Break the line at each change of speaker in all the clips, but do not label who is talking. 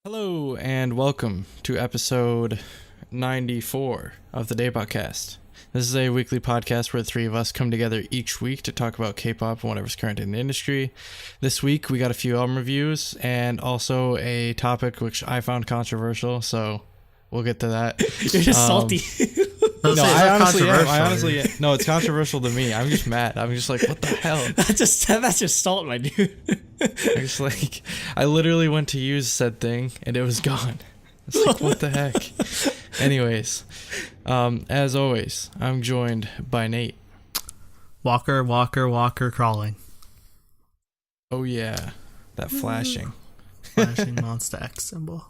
Hello and welcome to episode 94 of the DaebakCast. This is a weekly podcast where the three of us come together each week to talk about K-pop and whatever's current in the industry. This week we got a few album reviews and also a topic which I found controversial, so we'll get to that.
You're just salty.
No, I honestly am. No, it's controversial to me. I'm just mad. I'm just like, what the hell?
That's just salt, my dude.
I literally went to use said thing and it was gone. It's like, what the heck? Anyways, as always, I'm joined by Nate.
Walker crawling.
Oh yeah, that flashing
Monsta X symbol.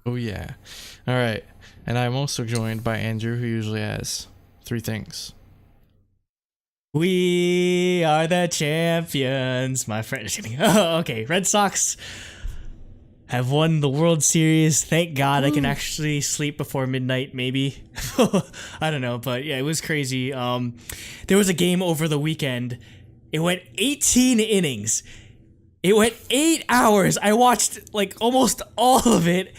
Oh yeah. All right. And I'm also joined by Andrew, who usually has three things.
We are the champions, my friend. Just kidding. Oh, okay. Red Sox have won the World Series. Thank God. I can actually sleep before midnight, maybe. I don't know, but yeah, it was crazy. There was a game over the weekend. It went 18 innings. It went 8 hours. I watched like almost all of it.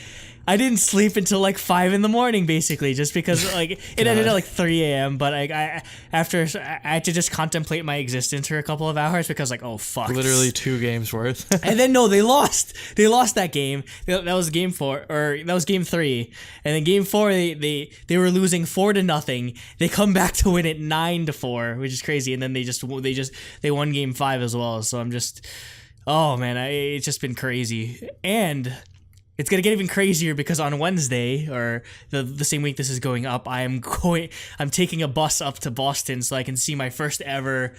I didn't sleep until like 5 a.m, basically, just because like it ended at like 3 a.m. But I had to just contemplate my existence for a couple of hours because like, oh fuck,
Literally 2 games worth.
And then no, they lost that game. That was game 4, or that was game 3. And then game 4, they were losing 4-0. They come back to win it 9-4, which is crazy. And then they won game 5 as well. So I'm just, oh man, it's just been crazy. And it's gonna get even crazier because on Wednesday, or the same week this is going up, I'm taking a bus up to Boston so I can see my first ever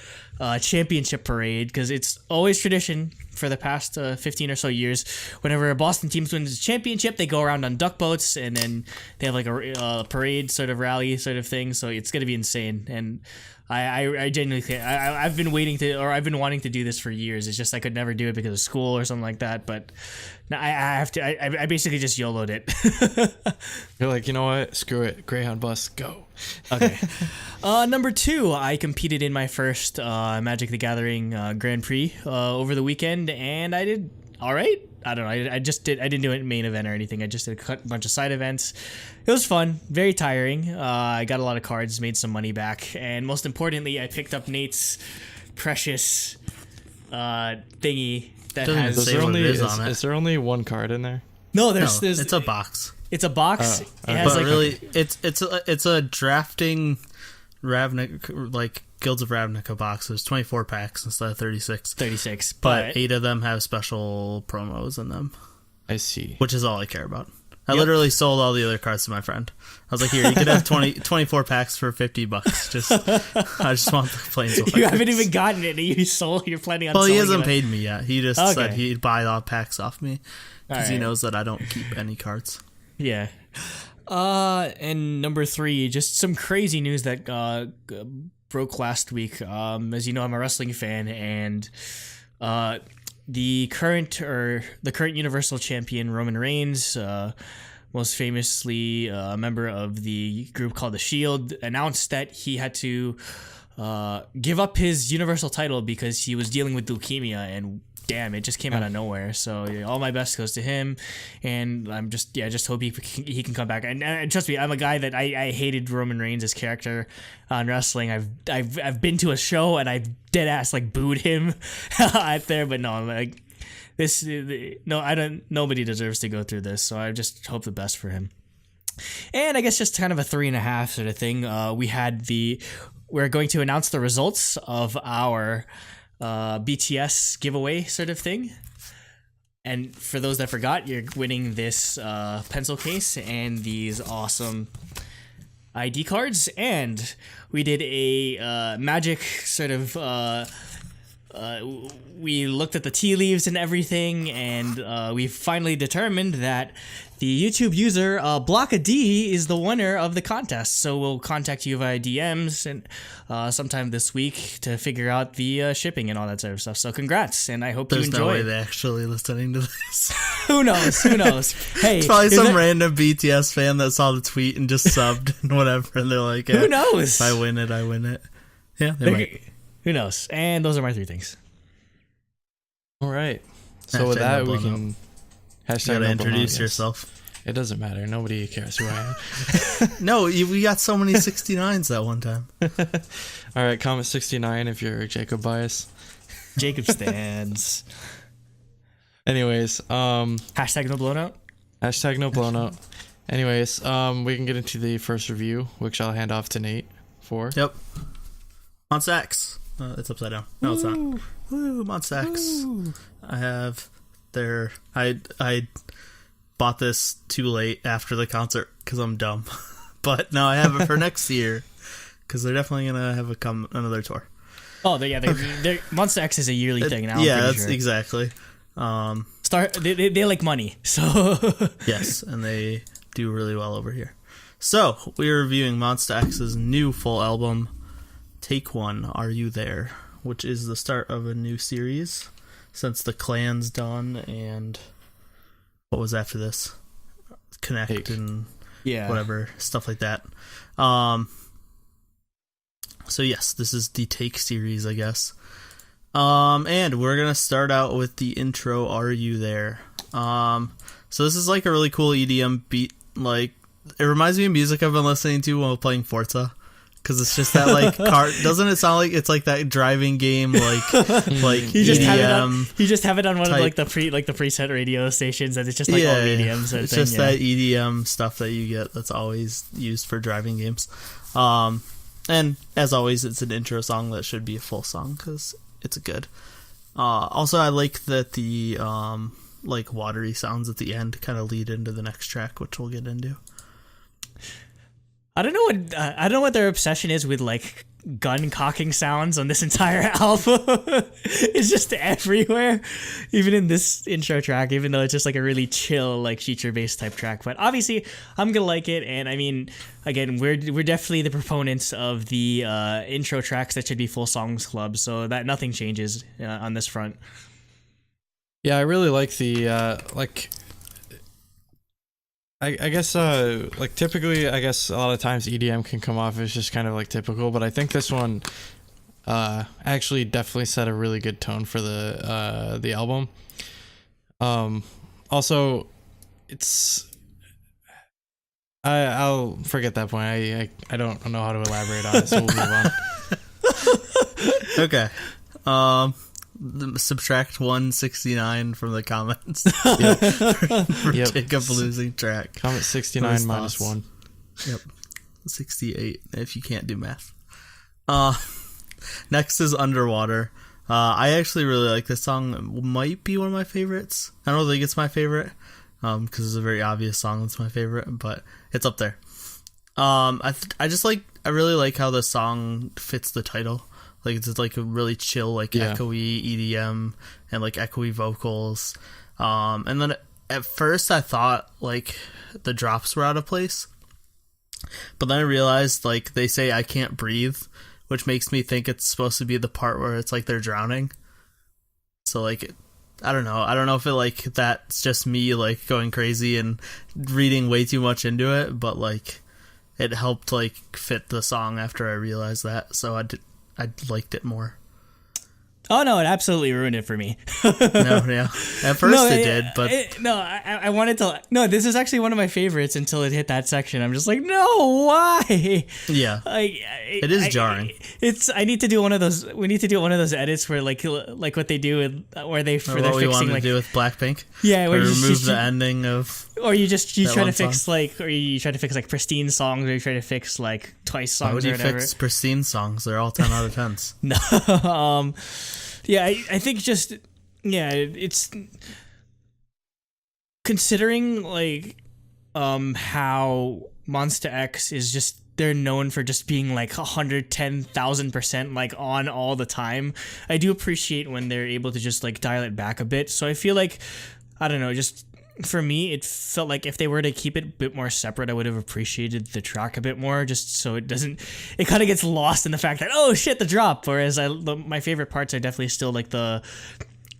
championship parade, because it's always tradition for the past 15 or so years. Whenever a Boston team wins a championship, they go around on duck boats and then they have like a parade sort of rally sort of thing. So it's gonna be insane. And I genuinely think I've been wanting to do this for years. It's just I could never do it because of school or something like that. But now I have to. I basically just YOLO'd it.
You're like, you know what? Screw it. Greyhound bus, go.
Okay. Number 2, I competed in my first Magic the Gathering Grand Prix over the weekend, and I did all right. I don't know. I didn't do a main event or anything. I just did a bunch of side events. It was fun. Very tiring. I got a lot of cards, made some money back, and most importantly, I picked up Nate's precious thingy that has.
Is there only one card in there?
No, there's.
It's a box.
It's a box.
It has it's a drafting Ravnica, like Guilds of Ravnica box. There's 24 packs instead of 36.
36,
but 8 of them have special promos in them.
I see.
Which is all I care about. I literally sold all the other cards to my friend. I was like, here, you could have 24 packs for $50. I just want the Planeswalkers.
You haven't even gotten it. You're planning on.
Well,
he
hasn't paid me yet. He just said he'd buy all packs off me because he knows that I don't keep any cards.
Yeah. And number 3, just some crazy news that broke last week. As you know, I'm a wrestling fan, and the current Universal Champion Roman Reigns, most famously a member of the group called The Shield, announced that he had to give up his Universal title because he was dealing with leukemia, and damn, it just came out of nowhere. So yeah, all my best goes to him, and I'm just hope he can come back. And trust me, I'm a guy that I hated Roman Reigns' character on wrestling. I've been to a show and I dead ass like booed him out there, but no, I'm like this. No, I don't. Nobody deserves to go through this. So I just hope the best for him. And I guess just kind of a 3.5 sort of thing. We're going to announce the results of our BTS giveaway sort of thing. And for those that forgot, you're winning this pencil case and these awesome ID cards. And we did a magic sort of we looked at the tea leaves and everything, and we finally determined that the YouTube user BlockAD is the winner of the contest. So we'll contact you via DMs and sometime this week to figure out the shipping and all that sort of stuff. So congrats, and I hope you enjoy.
There's no way they're actually listening to this.
Who knows? Hey,
it's probably some random BTS fan that saw the tweet and just subbed and whatever, and they're like,
who knows?
If I win it, I win it. Yeah, they might.
Who knows? And those are my 3 things.
All right. So with that, we can Hashtag
You gotta
no
introduce
blowout, yes.
yourself.
It doesn't matter. Nobody cares who I am.
No, we got so many 69s that one time.
All right, comment 69 if you're Jacob bias.
Jacob stands.
Anyways,
Hashtag no blown out.
hashtag no blown out. Anyways, we can get into the first review, which I'll hand off to Nate for.
Yep. Monsta X. It's upside down. No, it's not. Woo, Monsta X. I have their... I bought this too late after the concert because I'm dumb. But now I have it for next year because they're definitely going to have another tour.
Oh, they're Monsta X is a yearly thing now.
Yeah,
I'm
that's
pretty sure.
exactly.
They like money, so
Yes, and they do really well over here. So, we're reviewing Monsta X's new full album, Take One, Are You There? Which is the start of a new series since the Clan's done and what was after this? Connect
Take.
and
yeah,
whatever, stuff like that. So yes, this is the Take series, I guess. And we're gonna start out with the intro, Are You There? So this is like a really cool EDM beat, like, it reminds me of music I've been listening to while playing Forza. Because it's just that, like, car. Doesn't it sound like it's like that driving game, like
you just
EDM?
have it on one
type.
of like the preset radio stations, and it's just like all EDM sort of
it's
thing.
just that EDM stuff that you get that's always used for driving games. And as always, it's an intro song that should be a full song because it's good. Also, I like that the like watery sounds at the end kind of lead into the next track, which we'll get into.
I don't know what their obsession is with like gun cocking sounds on this entire album. It's just everywhere, even in this intro track, even though it's just like a really chill, like feature based type track. But obviously I'm gonna like it, and I mean, again, we're definitely the proponents of the intro tracks that should be full songs club, so that nothing changes on this front.
Yeah, I really like the like. I guess like typically, I guess a lot of times EDM can come off as just kind of like typical, but I think this one actually definitely set a really good tone for the album. Also, it's I'll forget that point. I don't know how to elaborate on it, so we'll move on.
Okay. Subtract 169 from the comments. For Jacob losing track.
Comment 69 minus 1.
Yep. 68 if you can't do math. Next is Underwater. I actually really like this song. It might be one of my favorites. I don't think it's my favorite because it's a very obvious song that's my favorite, but it's up there. I really like how the song fits the title. Like, it's like a really chill, like echoey EDM and like echoey vocals. And then at first I thought like the drops were out of place, but then I realized like they say I can't breathe, which makes me think it's supposed to be the part where it's like they're drowning. So like, I don't know if it like that's just me like going crazy and reading way too much into it, but like it helped like fit the song after I realized that. So I liked it more.
Oh no, it absolutely ruined it for me.
No, yeah. At first it did, but
I wanted to. No, this is actually one of my favorites until it hit that section. I'm just like, no, why?
Yeah, it is jarring.
I need to do one of those. We need to do one of those edits where like what they do with where they're
what we
fixing
wanted
like
to do with Blackpink.
Yeah, where
you
you
remove the ending of.
Or you try to fix
song.
you try to fix like pristine songs, or you try to fix like twice songs.
Why would
or
you
whatever.
fix pristine songs? They're all 10 out of 10s.
No, yeah, I think just it's considering like how Monsta X is just, they're known for just being like 110,000% like on all the time. I do appreciate when they're able to just like dial it back a bit. So I feel like, I don't know, just for me, it felt like if they were to keep it a bit more separate, I would have appreciated the track a bit more, just so it kind of gets lost in the fact that, oh shit, the drop. Whereas my favorite parts are definitely still like the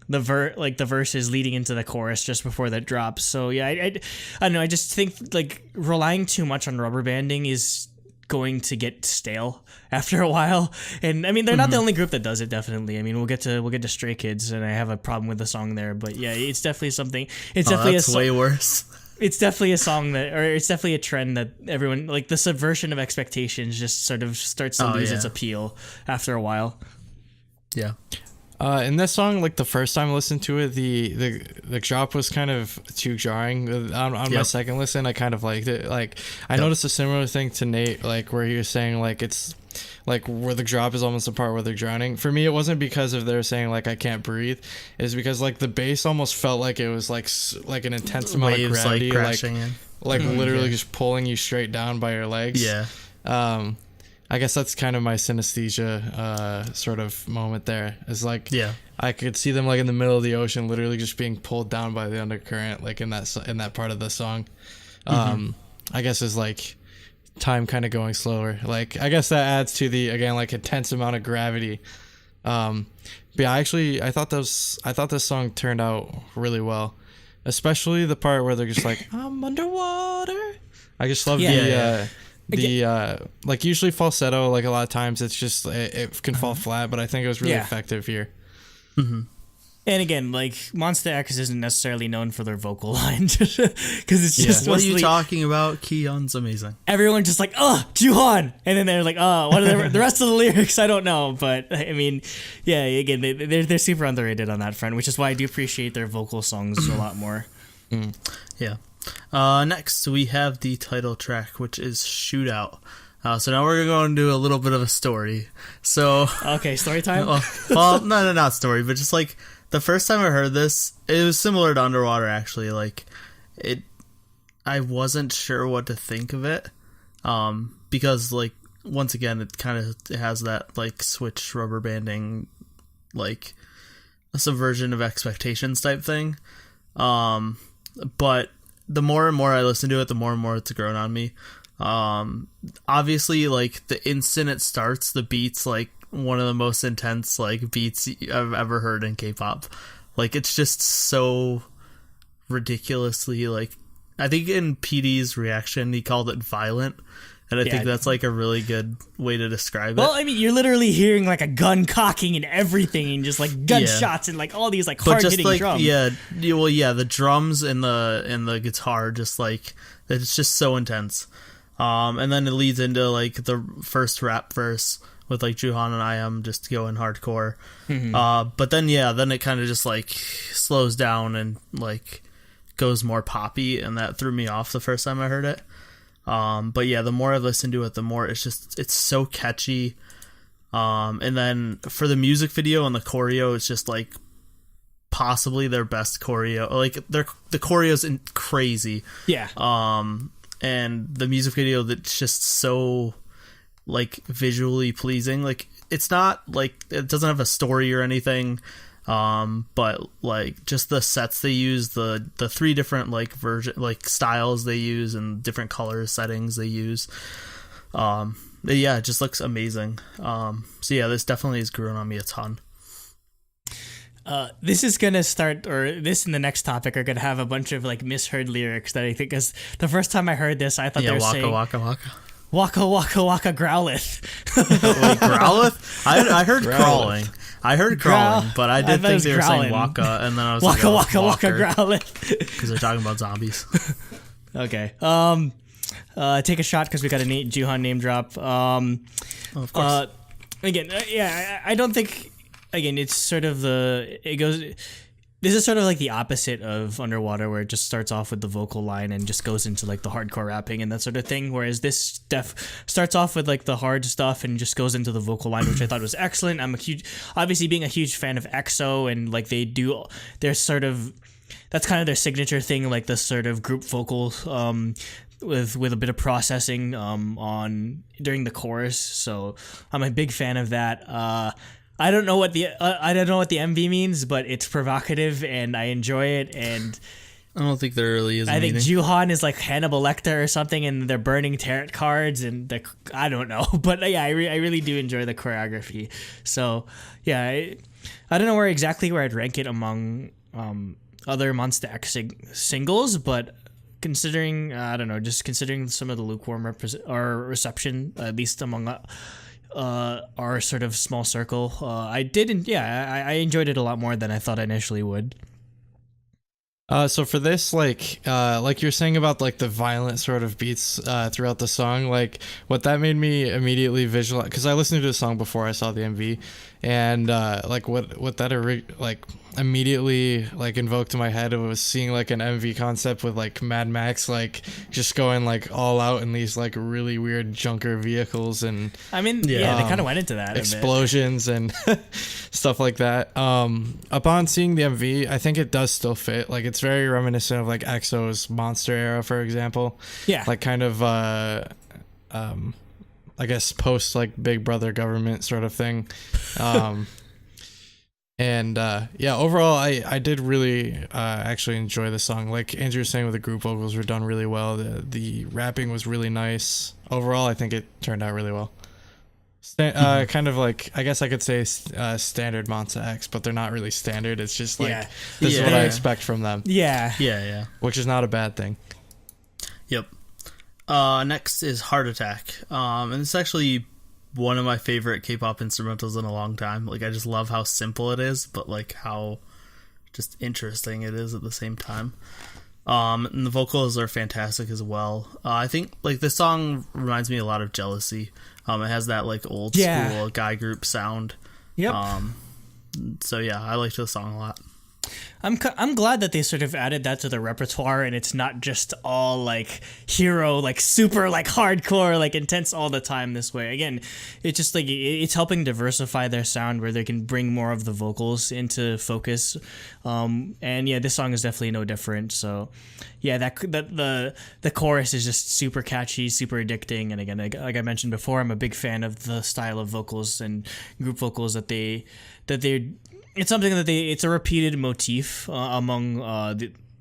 verses leading into the chorus just before that drops. So yeah, I don't know. I just think like relying too much on rubber banding is going to get stale after a while. And I mean, they're not the only group that does it. Definitely. I mean, we'll get to Stray Kids, and I have a problem with the song there. But yeah, it's definitely something. It's definitely
that's way worse.
It's definitely a song it's definitely a trend that everyone, like, the subversion of expectations just sort of starts to lose its appeal after a while.
Yeah.
In this song, like the first time I listened to it, the drop was kind of too jarring. On my second listen, I kind of liked it. Like I noticed a similar thing to Nate, like where he was saying like it's like where the drop is almost the part where they're drowning. For me, it wasn't because of they're saying like I can't breathe. It's because like the bass almost felt like it was like an intense amount of gravity, like literally just pulling you straight down by your legs.
Yeah.
I guess that's kind of my synesthesia sort of moment there. It's like I could see them like in the middle of the ocean, literally just being pulled down by the undercurrent, like in that part of the song. I guess is like time kind of going slower. Like I guess that adds to the again like intense amount of gravity. But yeah, I thought this song turned out really well, especially the part where they're just like I'm underwater. I just love the like usually falsetto, like a lot of times it's just it can fall flat, but I think it was really effective here.
And again, like Monsta X isn't necessarily known for their vocal line because it's just
what are you talking about? Keon's amazing.
Everyone just like Juhan, and then they're like what are the rest of the lyrics? I don't know, but I mean, yeah, again they're super underrated on that front, which is why I do appreciate their vocal songs a lot more.
Yeah. Next, we have the title track, which is Shootout. So now we're going to do a little bit of a story. So
okay, story time?
Well, no, not story, but just like the first time I heard this, it was similar to Underwater, actually. Like, I wasn't sure what to think of it, because, like, once again, it kind of has that, like, switch rubber banding, like, a subversion of expectations type thing. But the more and more I listen to it, the more and more it's grown on me. Obviously, like, the instant it starts, the beat's, like, one of the most intense, like, beats I've ever heard in K-pop. Like, it's just so ridiculously, like, I think in PD's reaction, he called it violent. And I think that's, like, a really good way to describe it.
Well, I mean, you're literally hearing, like, a gun cocking and everything, and just, like, gunshots and, like, all these, like, hard-hitting drums.
The drums and the guitar, just, like, it's just so intense. And then it leads into, like, the first rap verse with, like, Juhan and I am just going hardcore. But then, then it kind of just, like, slows down and, like, goes more poppy, and that threw me off the first time I heard it. But yeah, the more I listen to it, the more it's so catchy. And then for the music video and the choreo, it's just like possibly their best choreo. Like the choreo's crazy.
Yeah.
And the music video that's just so like visually pleasing. Like it's not like it doesn't have a story or anything. But like just the sets they use, the three different like styles they use and different color settings they use. It just looks amazing. So yeah, this definitely has grown on me a ton.
This is gonna start, or this and the next topic are gonna have a bunch of like misheard lyrics that I think is the first time I heard this, I thought they were saying
waka waka.
Waka waka waka growlith.
Wait, growlith? I heard crawling. I heard crawling, but I did think they were saying waka, and then I was
waka
like,
waka waka growlith.
Because they're talking about zombies.
Okay. Take a shot because we got a Juhan name drop.
Of course.
Again, I don't think. Again, it's sort of this is sort of like the opposite of Underwater, where it just starts off with the vocal line and just goes into like the hardcore rapping and that sort of thing. Whereas this starts off with like the hard stuff and just goes into the vocal line, which I thought was excellent. Obviously being a huge fan of EXO, and like they're sort of, that's kind of their signature thing, like the sort of group vocal, with a bit of processing, on during the chorus. So I'm a big fan of that. I don't know what the MV means, but it's provocative and I enjoy it. And
I don't think there really is.
I think Juhan is like Hannibal Lecter or something, and they're burning tarot cards, and I don't know, but yeah, I really do enjoy the choreography. So yeah, I don't know where I'd rank it among other Monsta X singles, but considering I don't know, just considering some of the lukewarm reception, at least among our sort of small circle, I enjoyed it a lot more than I thought I initially would.
So for this, like you're saying about like the violent sort of beats throughout the song, like what that made me immediately visualize, because I listened to the song before I saw the MV, and like what that like immediately like invoked in my head was seeing like an MV concept with like Mad Max like just going like all out in these like really weird junker vehicles, and
I mean they kind of went into that
explosions and stuff like that. Upon seeing the MV, I think it does still fit. Like it's very reminiscent of like EXO's Monsta era, for example.
Yeah,
like kind of I guess post like Big Brother government sort of thing. And overall I did really actually enjoy the song. Like Andrew was saying, with the group vocals were done really well. The rapping was really nice. Overall, I think it turned out really well. Kind of like, I guess I could say standard Monsta X, but they're not really standard. It's just like this is what I expect from them.
Yeah.
Which is not a bad thing.
Yep. Next is Heart Attack. And it's actually one of my favorite K-pop instrumentals in a long time. Like, I just love how simple it is, but like how just interesting it is at the same time. And the vocals are fantastic as well. I think like this song reminds me a lot of Jealousy. It has that like old school guy group sound.
Yep.
So yeah, I liked the song a lot.
I'm glad that they sort of added that to the repertoire, and it's not just all like hero, like super like hardcore, like intense all the time this way. Again, it's just like it's helping diversify their sound where they can bring more of the vocals into focus. And yeah, this song is definitely no different. So yeah, that the chorus is just super catchy, super addicting. And again, like I mentioned before, I'm a big fan of the style of vocals and group vocals that they. It's something that it's a repeated motif among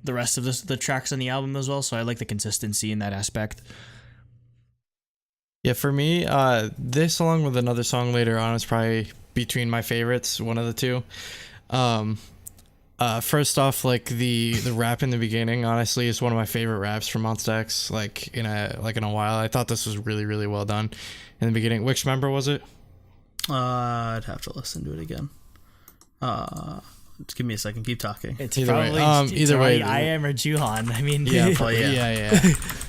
the rest of the tracks on the album as well. So I like the consistency in that aspect.
Yeah, for me, this along with another song later on is probably between my favorites, one of the two. First off, like the rap in the beginning, honestly, is one of my favorite raps from Monsta X. Like in a while, I thought this was really, really well done in the beginning. Which member was it?
I'd have to listen to it again. Just give me a second. Keep talking.
It's either way, I am or Juhan. I mean,
yeah.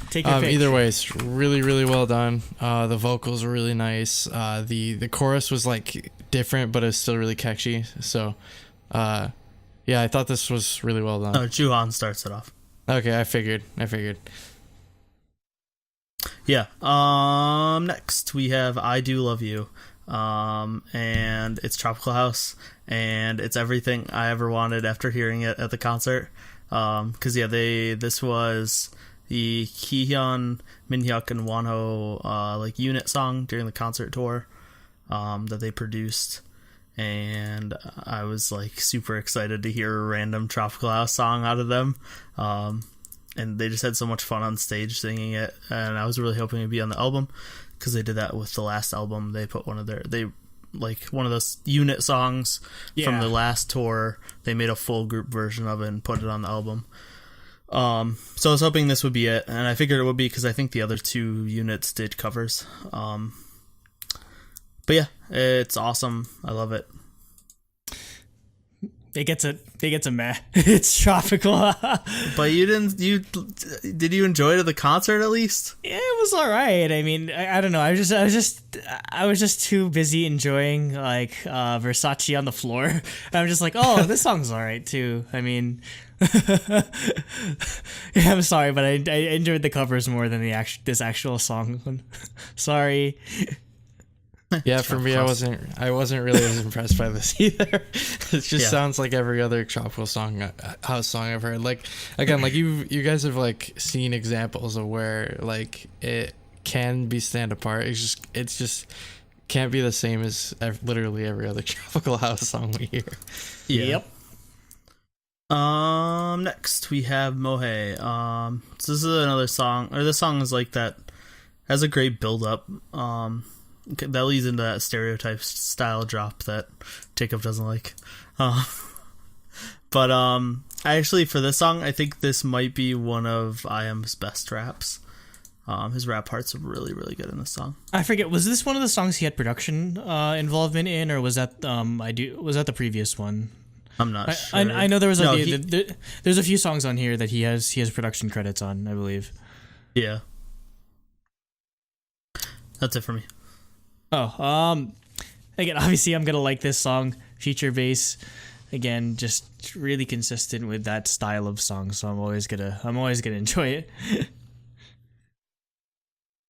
Take your pick.
Either way, it's really, really well done. The vocals were really nice. The chorus was like different, but it's still really catchy. So, yeah, I thought this was really well done.
Oh, Juhan starts it off.
Okay, I figured.
Yeah. Next we have I Do Love You. And it's Tropical House, and it's everything I ever wanted after hearing it at the concert. Cause yeah, this was the Kihyun, Minhyuk, and Wonho, like unit song during the concert tour, that they produced. And I was like super excited to hear a random Tropical House song out of them. And they just had so much fun on stage singing it, and I was really hoping it'd be on the album. Because they did that with the last album. They put one of those unit songs from the last tour. They made a full group version of it and put it on the album. So I was hoping this would be it, and I figured it would be because I think the other two units did covers. But yeah, it's awesome. I love it.
They get a meh. It's tropical.
But did you enjoy it at the concert at least?
Yeah, it was all right. I mean, I don't know. I was just too busy enjoying like Versace on the floor. And I'm just like, oh, this song's all right too. I mean, yeah, I'm sorry, but I enjoyed the covers more than this actual song. Sorry.
Yeah, for me, I wasn't really as impressed by this either. It just sounds like every other tropical house song I've heard. Like again, like you guys have like seen examples of where like it can be stand apart. It's just can't be the same as literally every other tropical house song we hear.
Yep.
Next we have Mohe. So this is another song, or this song is like that, has a great build up. That leads into that stereotype style drop that Jacob doesn't like. But Actually, for this song, I think this might be one of IM's best raps. His rap parts are really, really good in this song.
I forget, was this one of the songs he had production involvement in, or was that was that the previous one?
I'm not sure.
I know there was there's a few songs on here that he has production credits on, I believe.
Yeah. That's it for me.
Again, obviously I'm gonna like this song. Feature bass, again, just really consistent with that style of song, so I'm always gonna enjoy it.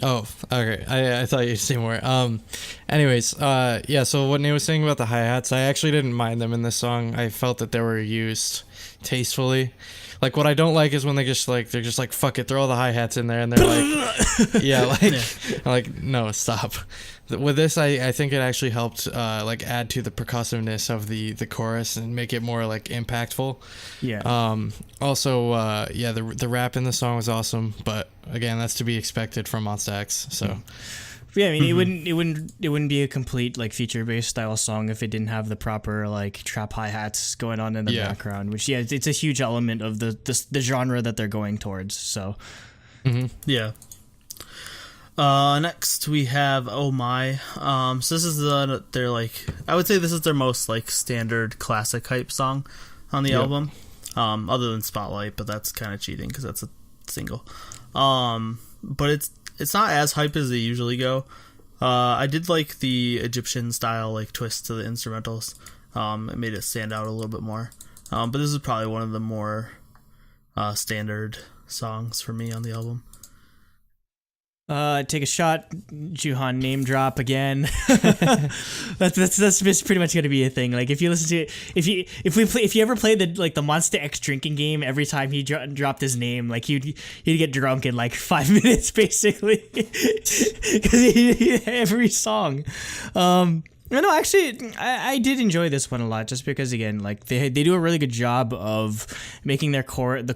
Oh, okay. I thought you'd say more. Anyways, yeah. So what Nate was saying about the hi-hats, I actually didn't mind them in this song. I felt that they were used tastefully. Like, what I don't like is when they're just like fuck it, throw all the hi-hats in there, and they're like, yeah, like, yeah. Like, no, stop. With this, I think it actually helped like add to the percussiveness of the chorus and make it more like impactful.
Yeah.
Also, yeah, the rap in the song was awesome, but again, that's to be expected from Monsta X. So.
Yeah, I mean, it wouldn't be a complete like feature-based style song if it didn't have the proper like trap hi-hats going on in the background, which it's a huge element of the genre that they're going towards. So.
Yeah. Next we have Oh My. So this is their like, I would say this is their most like standard classic hype song on the album. Other than Spotlight, but that's kind of cheating because that's a single. But it's not as hype as they usually go. I did like the Egyptian style like twist to the instrumentals. It made it stand out a little bit more. But this is probably one of the more standard songs for me on the album.
Take a shot, Juhan name drop again. that's pretty much gonna be a thing. Like if you listen to it, if you ever played the Monsta X drinking game, every time he dropped his name, like he'd get drunk in like 5 minutes basically, because every song. No, actually, I did enjoy this one a lot, just because again, like they do a really good job of making the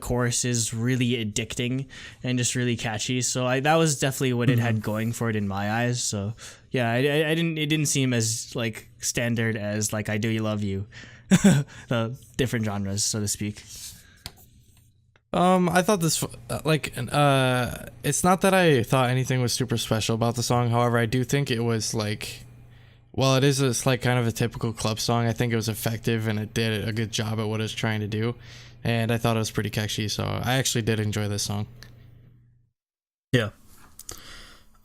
choruses really addicting and just really catchy. So that was definitely what it had going for it in my eyes. So yeah, it didn't seem as like standard as like I Do You Love You, the different genres, so to speak.
I thought this it's not that I thought anything was super special about the song. However, I do think it was like. Well, it's like kind of a typical club song. I think it was effective and it did a good job at what it was trying to do. And I thought it was pretty catchy, so I actually did enjoy this song.
Yeah.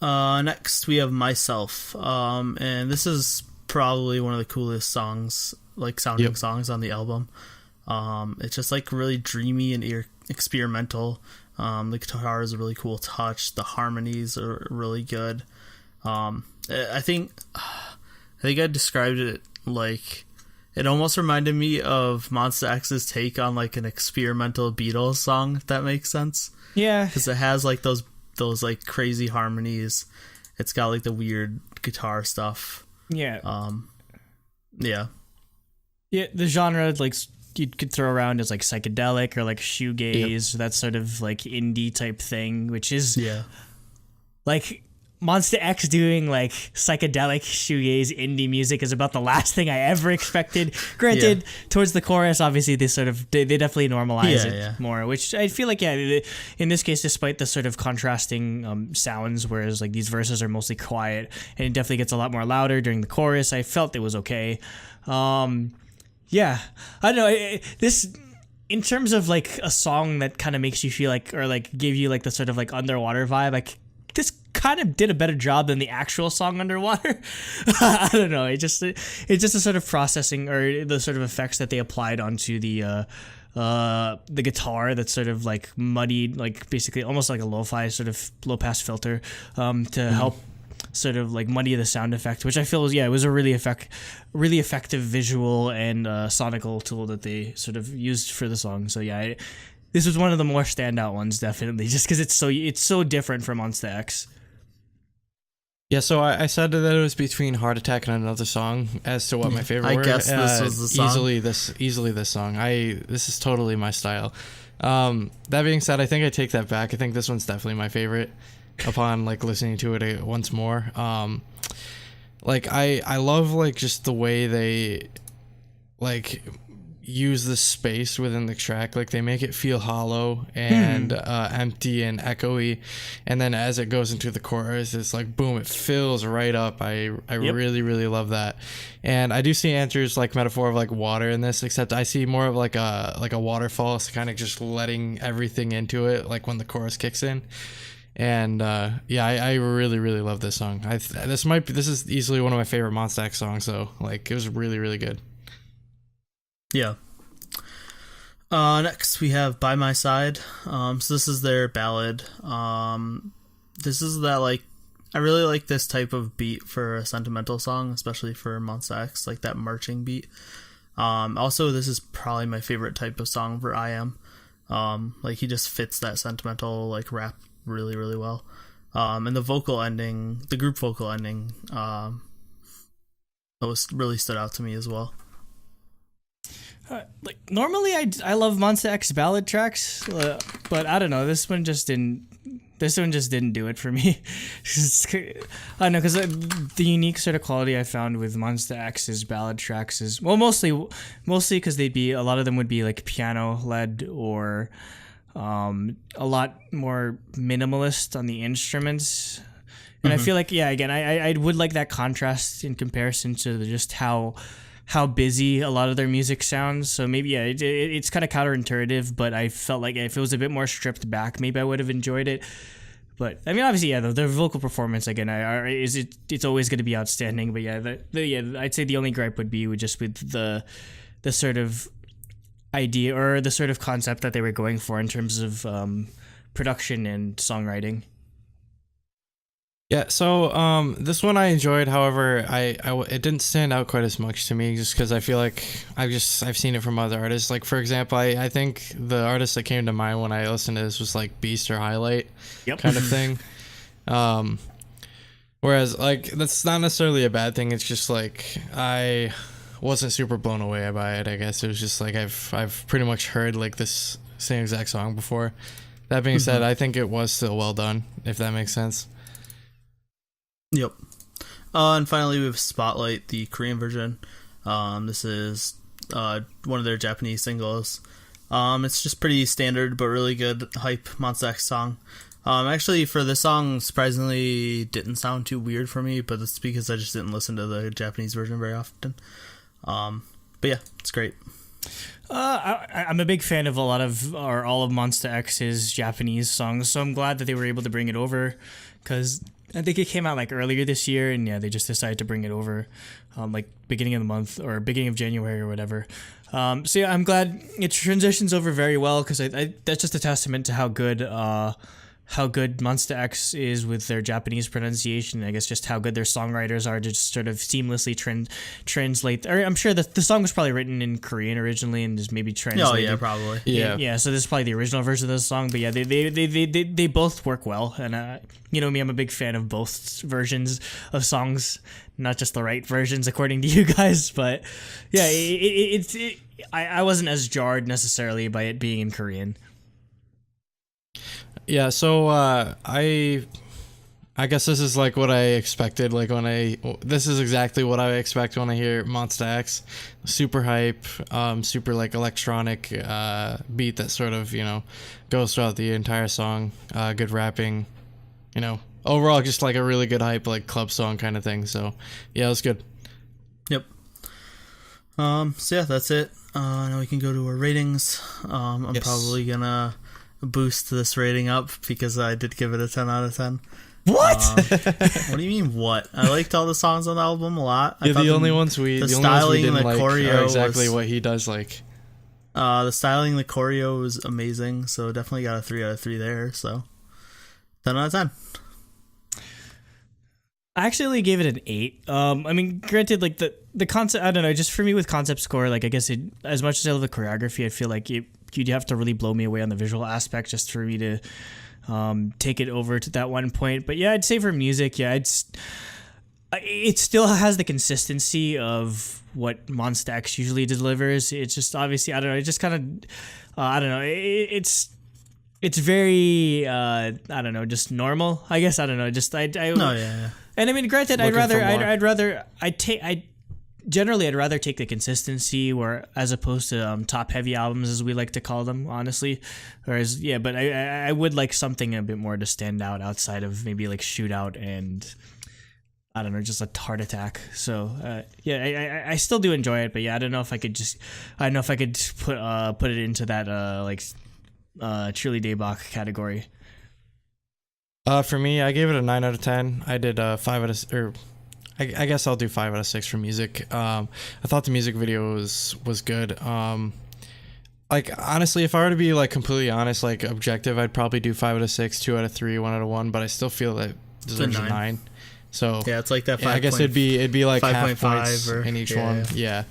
Next we have Myself. And this is probably one of the coolest songs, like sounding songs on the album. It's just like really dreamy and experimental. The guitar is a really cool touch. The harmonies are really good. I think I described it like it almost reminded me of Monsta X's take on like an experimental Beatles song, if that makes sense.
Yeah,
because it has like those like crazy harmonies. It's got like the weird guitar stuff.
Yeah.
Yeah. Yeah.
The genre like you could throw around as like psychedelic or like shoegaze, that sort of like indie type thing, which is like. Monsta X doing like psychedelic shoegaze indie music is about the last thing I ever expected. Granted, towards the chorus, obviously they definitely normalize it more, which I feel like in this case, despite the sort of contrasting sounds, whereas like these verses are mostly quiet and it definitely gets a lot more louder during the chorus, I felt it was okay. I don't know, this. In terms of like a song that kind of makes you feel like, or like give you like the sort of like underwater vibe, like this kind of did a better job than the actual song Underwater. I don't know. It's just a sort of processing or the sort of effects that they applied onto the guitar that's sort of like muddied, like basically almost like a lo-fi sort of low pass filter to help sort of like muddy the sound effect, which I feel was it was a really effective visual and sonical tool that they sort of used for the song. So yeah, this was one of the more standout ones, definitely, just because it's so different from Monsta X.
Yeah, so I said that it was between Heart Attack and another song as to what my favorite were.
I guess this was the song.
Easily this song. This is totally my style. That being said, I think I take that back. I think this one's definitely my favorite upon like listening to it once more. Like I love like just the way they like use the space within the track. Like they make it feel hollow and empty and echoey, and then as it goes into the chorus, it's like boom, it fills right up. I really, really love that. And I do see Andrew's like metaphor of like water in this, except I see more of like a waterfall, so kind of just letting everything into it, like when the chorus kicks in. And I really, really love this song. This is easily one of my favorite Monsta X songs, so like it was really, really good.
Yeah. Next we have By My Side. So this is their ballad. This is that, like, I really like this type of beat for a sentimental song, especially for Monsta X, like that marching beat. Also, this is probably my favorite type of song for IM. Like he just fits that sentimental like rap really, really well. And the group vocal ending, that was really stood out to me as well.
Like normally I love Monsta X ballad tracks, but I don't know, this one just didn't do it for me. I don't know, because the unique sort of quality I found with Monsta X's ballad tracks is, well, mostly because a lot of them would be like piano led or a lot more minimalist on the instruments. And I feel like, yeah, again, I would like that contrast in comparison to just how busy a lot of their music sounds. So maybe, yeah, it's kind of counterintuitive, but I felt like if it was a bit more stripped back, maybe I would have enjoyed it. But I mean, obviously, yeah, their vocal performance again, it's always going to be outstanding. But yeah, I'd say the only gripe would be with the sort of idea or the sort of concept that they were going for in terms of production and songwriting.
Yeah, so this one I enjoyed. However, it didn't stand out quite as much to me, just because I feel like I've seen it from other artists. Like for example, I think the artist that came to mind when I listened to this was like Beast or Highlight, kind of thing. Whereas like that's not necessarily a bad thing. It's just like I wasn't super blown away by it. I guess it was just like I've pretty much heard like this same exact song before. That being said, I think it was still well done, if that makes sense.
Yep. And finally we have Spotlight, the Korean version. This is one of their Japanese singles. It's just pretty standard but really good hype Monsta X song. Actually, for this song, surprisingly didn't sound too weird for me, but it's because I just didn't listen to the Japanese version very often. But yeah, it's great.
I'm a big fan of all of Monsta X's Japanese songs, so I'm glad that they were able to bring it over, because I think it came out like earlier this year, and yeah, they just decided to bring it over, like beginning of the month or beginning of January or whatever. So yeah, I'm glad it transitions over very well, because I that's just a testament to how good Monsta X is with their Japanese pronunciation. I guess just how good their songwriters are to just sort of seamlessly translate. Or I'm sure that the song was probably written in Korean originally and just maybe translated.
Oh yeah, probably.
Yeah. So this is probably the original version of the song. But yeah, they both work well. And you know me, I'm a big fan of both versions of songs, not just the right versions according to you guys. But yeah, I wasn't as jarred necessarily by it being in Korean.
Yeah, so I guess this is like what I expected. Like this is exactly what I expect when I hear Monsta X. Super hype, super like electronic beat that sort of, you know, goes throughout the entire song. Good rapping, you know, overall just like a really good hype like club song kind of thing. So yeah, it was good.
Yep. So yeah, that's it. Now we can go to our ratings. I'm probably gonna boost this rating up because I did give it a 10 out of 10.
What?
What do you mean what? I liked all the songs on the album a lot.
Yeah, the only ones we didn't like are exactly what he does like.
The styling, the choreo was amazing, so definitely got a 3 out of 3 there. So 10 out of 10.
I actually gave it an 8. I mean, granted, like the concept, I don't know, just for me with concept score, like I guess as much as I love the choreography, I feel like you'd have to really blow me away on the visual aspect just for me to take it over to that one point. But yeah, I'd say for music, yeah, it still has the consistency of what Monsta X usually delivers. It's just obviously, I don't know, it just kind of, I don't know, it's very, I don't know, just normal, I guess. I don't know, just,
yeah.
And I mean, granted, generally I'd rather take the consistency, where as opposed to top heavy albums, as we like to call them, honestly. Whereas but I would like something a bit more to stand out outside of maybe like Shootout and I don't know, just a Heart Attack. So I still do enjoy it, but I don't know if I could put it into that truly Daebak category.
For me, I gave it a 9 out of 10. I did 5 out of, or I guess I'll do 5 out of 6 for music. I thought the music video was good. Like honestly, if I were to be like completely honest, like objective, I'd probably do 5 out of 6, 2 out of 3, 1 out of 1. But I still feel that deserves a 9. So
yeah, it's like that. 5.
I guess it'd be like
5.5
half points in each one. Yeah.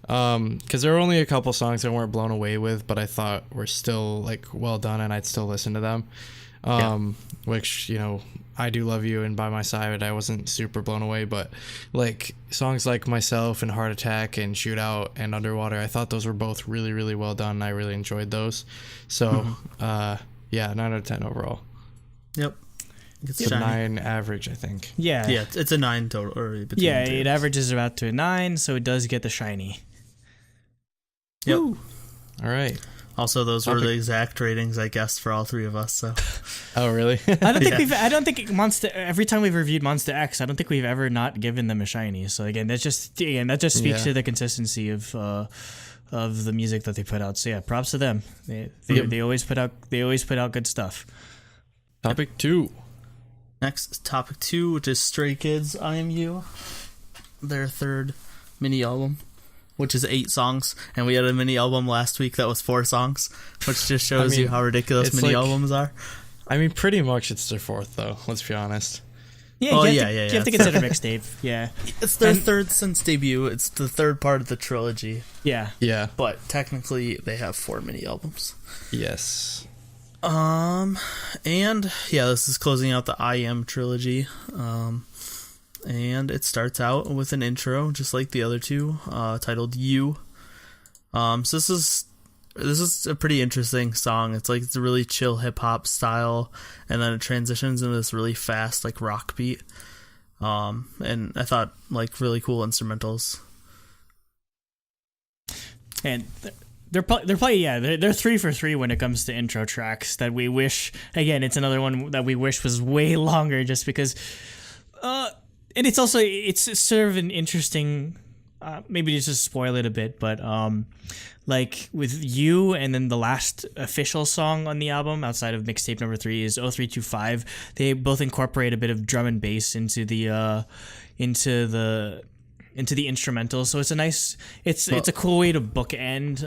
Because there were only a couple songs that weren't blown away with, but I thought were still like well done, and I'd still listen to them. Which, you know, I Do Love You and By My Side, I wasn't super blown away, but like songs like Myself and Heart Attack and Shootout and Underwater, I thought those were both really, really well done, and I really enjoyed those. So, 9 out of 10 overall.
Yep.
It's a 9 average, I think.
Yeah.
Yeah, it's a 9 total. Or
it averages about to a 9, so it does get the shiny.
Yep.
Woo. All right.
Also, those were the exact ratings, I guess, for all three of us. So.
Oh, really?
I don't think Monsta. Every time we've reviewed Monsta X, I don't think we've ever not given them a shiny. So again, that just speaks to the consistency of the music that they put out. So yeah, props to them. They always put out good stuff.
Topic 2.
Next is topic 2, which is Stray Kids, I Am You. Their third mini album, which is 8 songs, and we had a mini album last week that was 4 songs, which just shows you how ridiculous mini albums are.
I mean, pretty much it's their 4th, though. Let's be honest.
Yeah, you have to consider mixtape. Yeah,
it's their third since debut. It's the third part of the trilogy.
Yeah.
But technically, they have 4 mini albums.
Yes.
And this is closing out the I Am trilogy. And it starts out with an intro, just like the other two, titled You. So this is a pretty interesting song. It's a really chill hip hop style, and then it transitions into this really fast like rock beat. And I thought really cool instrumentals.
And they're 3 for 3 when it comes to intro tracks. That we wish, again, it's another one that we wish was way longer, just because. And it's also it's sort of an interesting, maybe just to spoil it a bit, but like with You, and then the last official song on the album outside of mixtape number 3 is 0325. They both incorporate a bit of drum and bass into the instrumental, so it's a nice, it's a cool way to bookend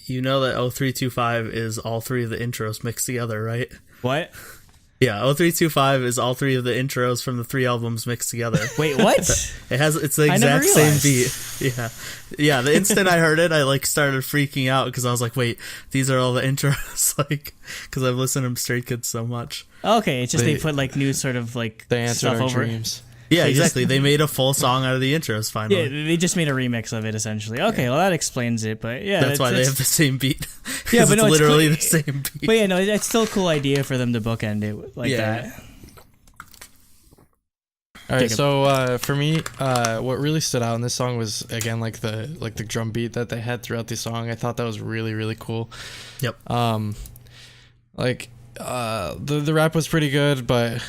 You know that 0325 is all 3 of the intros mixed together, right?
What?
Yeah, 0325 is all 3 of the intros from the 3 albums mixed together.
Wait, what?
It's the exact same beat. Yeah. The instant I heard it, I started freaking out because I was like, "Wait, these are all the intros!" Because I've listened to Stray Kids so much.
Okay, it's just they put new sort of
they answered
stuff
our
over
dreams.
Yeah, exactly. They made a full song out of the intros finally.
Yeah, they just made a remix of it essentially. Okay, well that explains it, but yeah,
that's why they have the same beat.
Yeah, but
it's literally the same beat.
But yeah, no, it's still a cool idea for them to bookend it that.
All right, so for me, what really stood out in this song was again the drum beat that they had throughout the song. I thought that was really, really cool.
Yep.
The rap was pretty good, but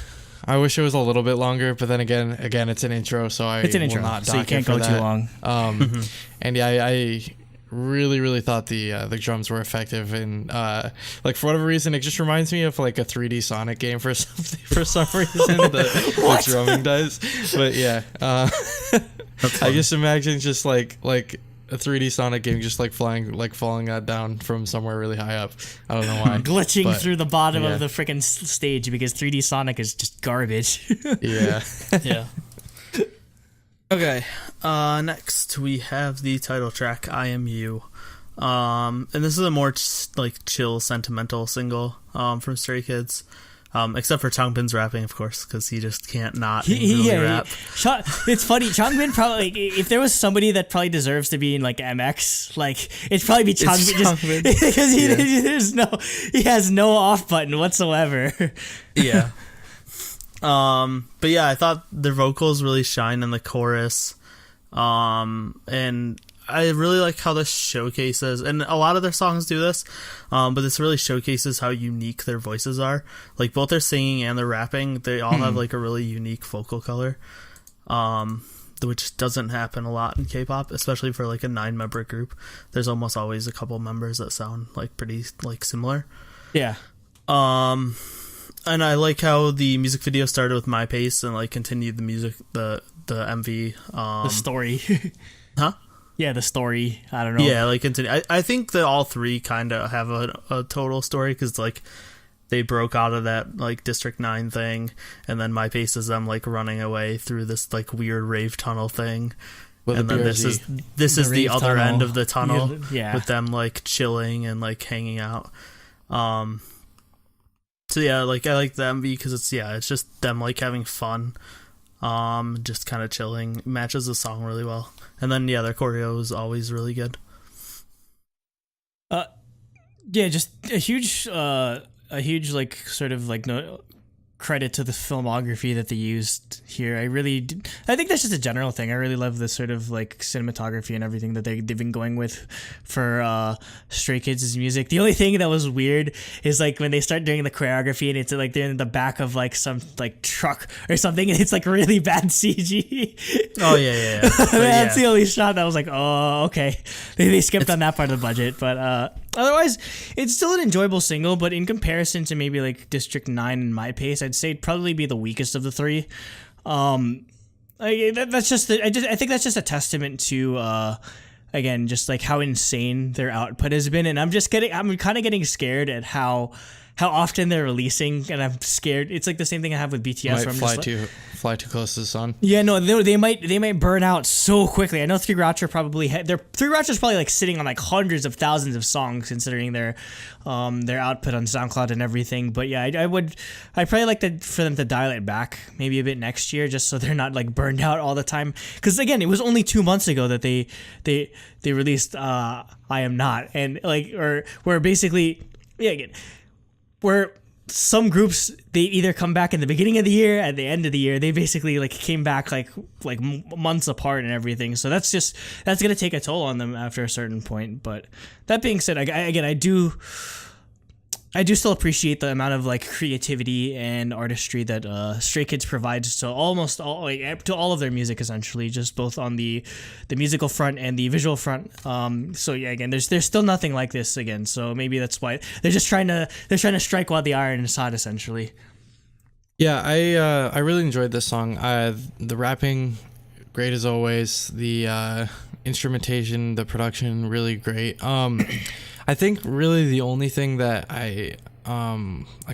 I wish it was a little bit longer. But then again, it's an intro, so will not
so you can't go too long.
And yeah, I really, really thought the drums were effective, and for whatever reason, it just reminds me of a 3D Sonic game for some reason. the drumming does, but yeah, I just imagine just like a 3D Sonic game, just falling down from somewhere really high up. I don't know why.
Glitching through the bottom of the freaking stage because 3D Sonic is just garbage.
Yeah.
Yeah. Okay. Next we have the title track, I Am You. And this is a more chill, sentimental single from Stray Kids. Except for Changbin's rapping, of course, because he just can't not rap.
It's funny. Changbin probably, if there was somebody that probably deserves to be in MX, it'd probably be Changbin, because he has no off button whatsoever.
Yeah. But yeah, I thought their vocals really shine in the chorus. And I really like how this showcases, and a lot of their songs do this, but this really showcases how unique their voices are. Like both their singing and their rapping, they all have like a really unique vocal color, which doesn't happen a lot in K-pop, especially for like a 9-member group. There's almost always a couple members that sound like pretty like similar.
Yeah.
And I like how the music video started with My Pace and like continued the music, the MV,
The story.
huh?
Yeah, the story. I don't know.
Yeah, like continue. I think that all three kind of have a total story, because like they broke out of that like District 9 thing, and then My Pace is them like running away through this like weird rave tunnel thing, and then this is the other tunnel. End of the tunnel,
yeah,
with them like chilling and like hanging out. So yeah, like I like the MV because it's just them like having fun, just kind of chilling. It matches the song really well. And then their choreo is always really good.
Yeah, just a huge like sort of like credit to the filmography that they used here. I think that's just a general thing. I really love the sort of like cinematography and everything that they've been going with for Stray Kids' music. The only thing that was weird is like when they start doing the choreography and it's like they're in the back of like some like truck or something and it's like really bad CG.
Oh yeah.
That's the only shot that was like, oh okay. They skipped on that part of the budget, but otherwise, it's still an enjoyable single, but in comparison to maybe like District 9 and My Pace, I'd say it'd probably be the weakest of the three. I think that's just a testament to again, just like how insane their output has been, and I'm kind of getting scared at how often they're releasing, and I'm scared. It's like the same thing I have with BTS.
Might fly too close to the sun.
Yeah, no, they might burn out so quickly. I know Three Grouch probably Three Grouch is probably like sitting on like hundreds of thousands of songs considering their output on SoundCloud and everything. But yeah, I'd probably like for them to dial it back maybe a bit next year, just so they're not like burned out all the time. Because again, it was only 2 months ago that they released I Am Not, and like where basically again. Where some groups, they either come back in the beginning of the year, at the end of the year, they basically like came back like months apart and everything. So that's going to take a toll on them after a certain point. But that being said, I do still appreciate the amount of like creativity and artistry that Stray Kids provides to almost all of their music, essentially, just both on the musical front and the visual front. So yeah, again, there's still nothing like this again. So maybe that's why they're trying to strike while the iron is hot, essentially.
Yeah, I really enjoyed this song. The rapping, great as always. The instrumentation, the production, really great. I think really the only thing that I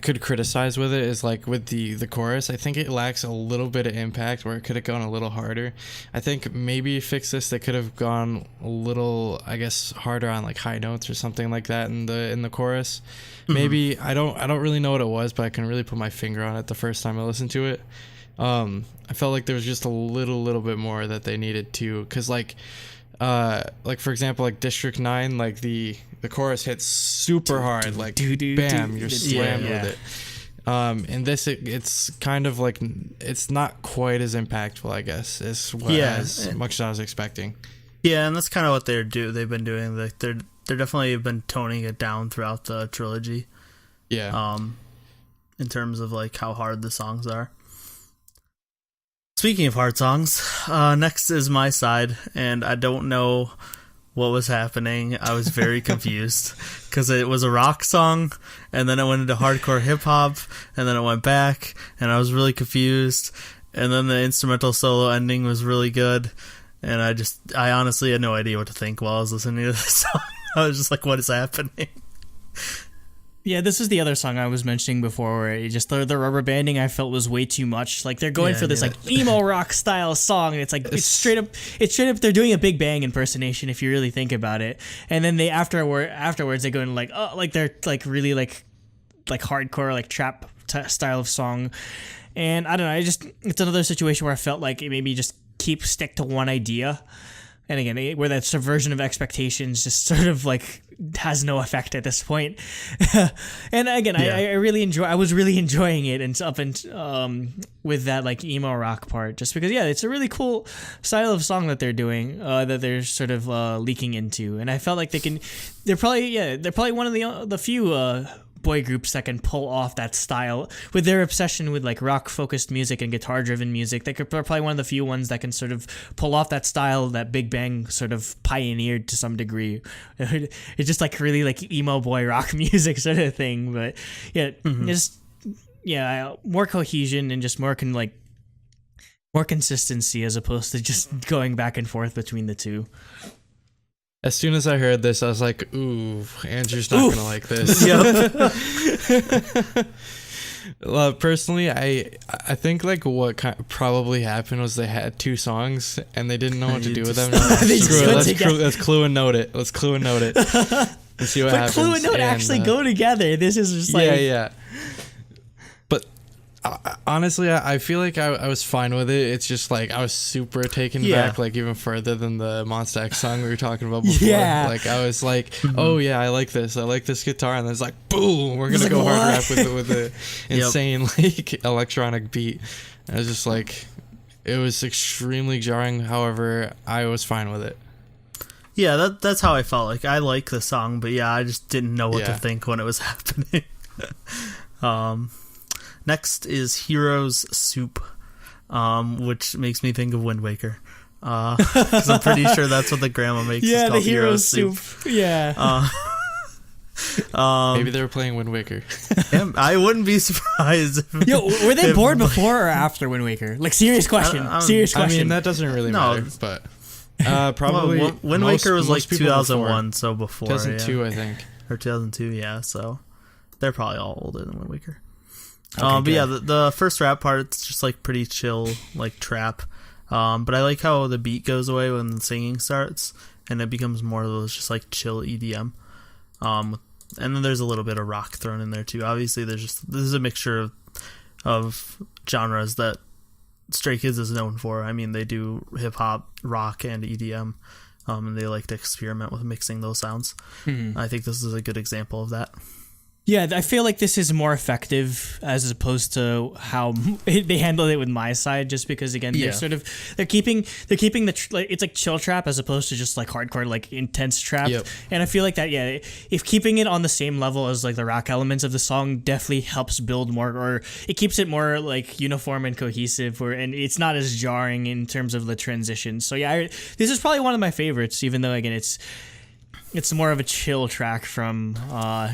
could criticize with it is like with the chorus. I think it lacks a little bit of impact where it could have gone a little harder. I think maybe fix this. They could have gone a little, I guess, harder on like high notes or something like that in the chorus. Mm-hmm. Maybe I don't really know what it was, but I can really put my finger on it the first time I listened to it. I felt like there was just a little bit more that they needed to, because like for example, like District 9, like the chorus hits super hard, like bam, you're slammed with it. And this it's kind of like it's not quite as impactful, I guess, as much as I was expecting.
Yeah, and that's kind of what they've been doing. Like they're definitely been toning it down throughout the trilogy.
Yeah.
In terms of like how hard the songs are. Speaking of hard songs, next is My Side, and I don't know what was happening. I was very confused because it was a rock song, and then it went into hardcore hip hop, and then it went back, and I was really confused. And then the instrumental solo ending was really good, and I honestly had no idea what to think while I was listening to this song. I was just like, what is happening?
Yeah, this is the other song I was mentioning before, where it just the rubber banding I felt was way too much. Like they're going for this like emo rock style song, and it's like it's straight up they're doing a Big Bang impersonation if you really think about it. And then they afterwards they go into like they're like really like hardcore like trap style of song. And I don't know, it's another situation where I felt like it maybe just stick to one idea. and again, where that subversion of expectations just sort of like has no effect at this point. And again, I was really enjoying it, and up and with that like emo rock part, just because it's a really cool style of song that they're doing, that they're sort of leaking into, and I felt like they're probably one of the few boy groups that can pull off that style with their obsession with like rock focused music and guitar driven music. They're probably one of the few ones that can sort of pull off that style that Big Bang sort of pioneered to some degree. It's just like really like emo boy rock music sort of thing, but more cohesion and just more more consistency as opposed to just going back and forth between the two.
As soon as I heard this, I was like, ooh, Andrew's not going to like this. Well, personally, I think like what probably happened was they had two songs and they didn't know what to do with them. Let's clue and note it. Let's clue and note it and see what happens. But
clue and note actually go together. This is just like...
Yeah. But honestly, I feel like I was fine with it. It's just like I was super taken back, like even further than the Monsta X song we were talking about before. Yeah. Like I was like, oh yeah, I like this guitar, and then it's like, boom, we're gonna go hard rap with the insane like electronic beat. And I was just like, it was extremely jarring. However, I was fine with it.
Yeah, that's how I felt. Like I like the song, but I just didn't know what to think when it was happening. Next is Heroes Soup, which makes me think of Wind Waker. Because I'm pretty sure that's what the grandma makes.
Yeah, the Heroes Soup. Yeah.
Maybe they were playing Wind Waker.
I wouldn't be surprised.
Were they born before or after Wind Waker? Like, serious question. Serious question.
I mean, that doesn't really matter, but probably...
Wind Waker was like 2001, so before.
2002, I think.
Or 2002, so they're probably all older than Wind Waker.
Okay,
but the first rap part, it's just like pretty chill, like trap. But I like how the beat goes away when the singing starts, and it becomes more of those just like chill EDM. And then there's a little bit of rock thrown in there too. Obviously, this is a mixture of genres that Stray Kids is known for. I mean, they do hip hop, rock, and EDM, and they like to experiment with mixing those sounds. I think this is a good example of that.
Yeah, I feel like this is more effective as opposed to how they handled it with my side. Just because again, they're keeping it's like chill trap as opposed to just like hardcore, like intense trap. Yep. And I feel like that if keeping it on the same level as like the rock elements of the song definitely helps build more, or it keeps it more like uniform and cohesive, and it's not as jarring in terms of the transition. So this is probably one of my favorites, even though again it's more of a chill track from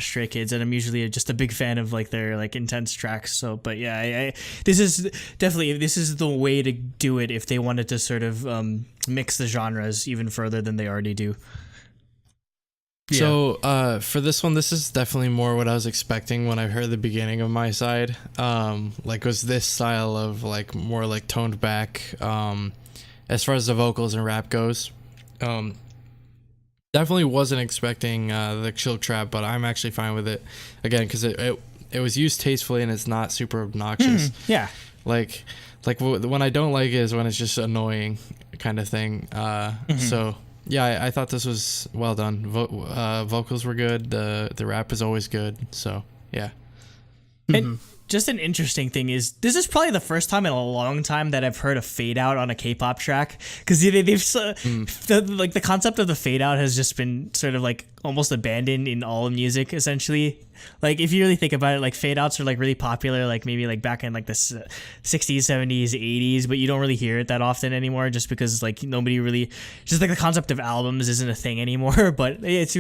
Stray Kids, and I'm usually just a big fan of like their like intense tracks. So, but this is the way to do it if they wanted to sort of mix the genres even further than they already do.
Yeah. So for this one, this is definitely more what I was expecting when I heard the beginning of My Side. Like was this style of like more like toned back as far as the vocals and rap goes. Definitely wasn't expecting the chill trap, but I'm actually fine with it. Again, because it was used tastefully and it's not super obnoxious.
Yeah.
Like when I don't like it is when it's just annoying kind of thing. So yeah, I thought this was well done. Vocals were good. The rap is always good. So yeah.
And just an interesting thing is this is probably the first time in a long time that I've heard a fade out on a K-pop track, because the concept of the fade out has just been sort of like almost abandoned in all music essentially. Like if you really think about it, like fade outs are like really popular, like maybe like back in like the 60s, 70s, 80s, but you don't really hear it that often anymore, just because like nobody really, just like the concept of albums isn't a thing anymore. But it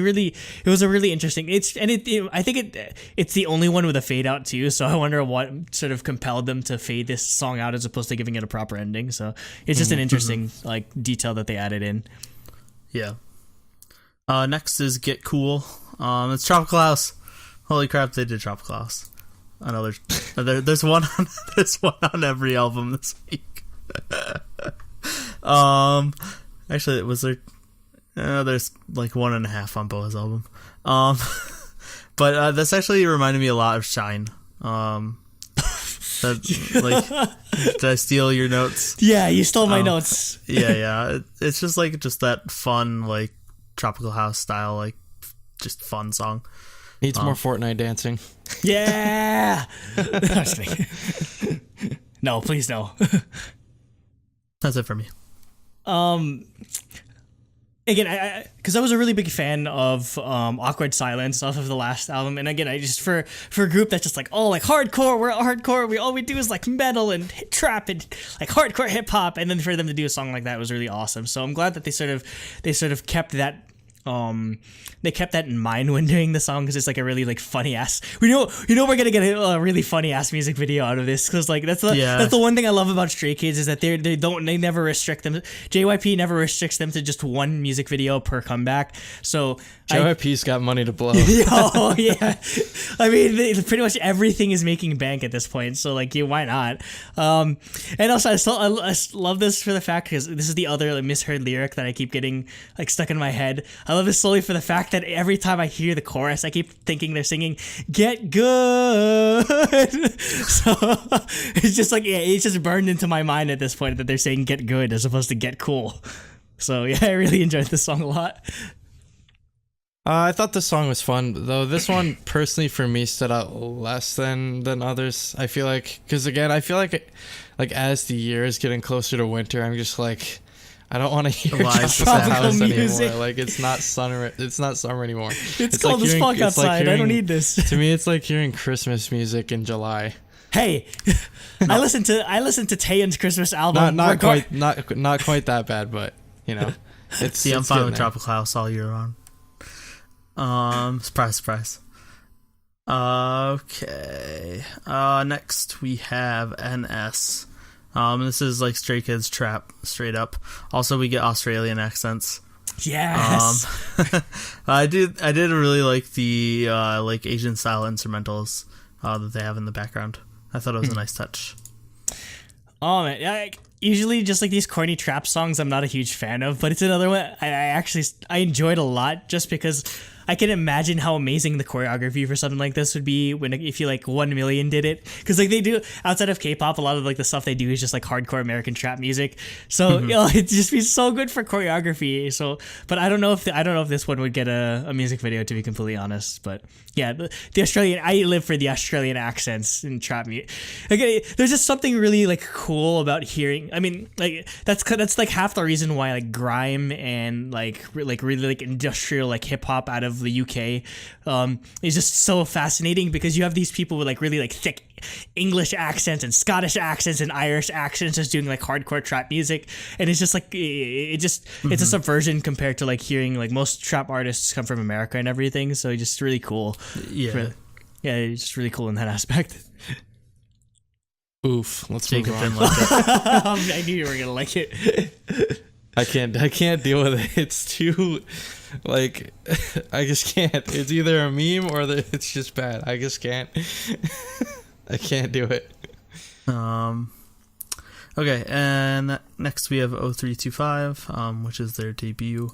was a really interesting. I think it's the only one with a fade out too. So I wonder what sort of compelled them to fade this song out as opposed to giving it a proper ending. So it's just an interesting like detail that they added in.
Yeah. Next is Get Cool. It's Tropical House. Holy crap, they did Tropical House. I know there's one on every album this week. Actually, was there? There's like 1.5 on BoA's album. But this actually reminded me a lot of Shine. That, did I steal your notes?
Yeah, you stole my notes.
Yeah. It's just that fun, like, tropical house style, like, just fun song.
Needs more Fortnite dancing.
Yeah. No, please no.
That's it for me.
Again, because I was a really big fan of Awkward Silence off of the last album, and again, I just for a group that's just like, oh, like hardcore, we're hardcore, all we do is like metal and trap and like hardcore hip hop, and then for them to do a song like that was really awesome. So I'm glad that they sort of kept that. They kept that in mind when doing the song, because it's like a really like funny ass. We know we're gonna get a really funny ass music video out of this, because like that's the one thing I love about Stray Kids is that they never restrict them. JYP never restricts them to just one music video per comeback. So
JYP's got money to blow.
Oh yeah, I mean pretty much everything is making bank at this point. So like, why not? And also I love this for the fact, because this is the other like, misheard lyric that I keep getting like stuck in my head. I love this solely for the fact that every time I hear the chorus, I keep thinking they're singing "Get Good." So it's just like, it's just burned into my mind at this point that they're saying "Get Good" as opposed to "Get Cool." So yeah, I really enjoyed this song a lot.
I thought the song was fun, though this one personally for me stood out less than others. I feel like, because again, I feel like as the year is getting closer to winter, I'm just like, I don't want to hear tropical house
music
anymore. Like, it's not summer anymore.
It's cold as fuck outside. I don't need this.
To me, it's like hearing Christmas music in July.
Hey, no. I listened to Taeyeon's Christmas album.
Not quite that bad, but you know,
I'm fine with tropical house all year round. Surprise. Okay. Next we have NS. This is like Stray Kids trap, straight up. Also, we get Australian accents.
Yes.
I did really like the like Asian style instrumentals that they have in the background. I thought it was a nice touch.
Oh man, usually just like these corny trap songs, I'm not a huge fan of, but it's another one I enjoyed a lot, just because I can imagine how amazing the choreography for something like this would be if you like 1 Million did it, because like they do outside of K-pop, a lot of like the stuff they do is just like hardcore American trap music. So it'd just be so good for choreography. So, but I don't know if this one would get a music video, to be completely honest. But yeah, the Australian, I live for the Australian accents in trap music. Like, there's just something really like cool about hearing. I mean, like that's like half the reason why like grime and like really like industrial like hip hop out of the UK is just so fascinating, because you have these people with like really like thick English accents and Scottish accents and Irish accents just doing like hardcore trap music, and it's just like it's a subversion compared to like hearing like most trap artists come from America and everything. So it's just really cool. It's just really cool in that aspect.
Oof, let's
Jacob
move on.
didn't like it.
I knew you were gonna like it.
I can't deal with it. It's too, like, I just can't. It's either a meme or it's just bad. I just can't. I can't do it.
Okay, and next we have 0325, which is their debut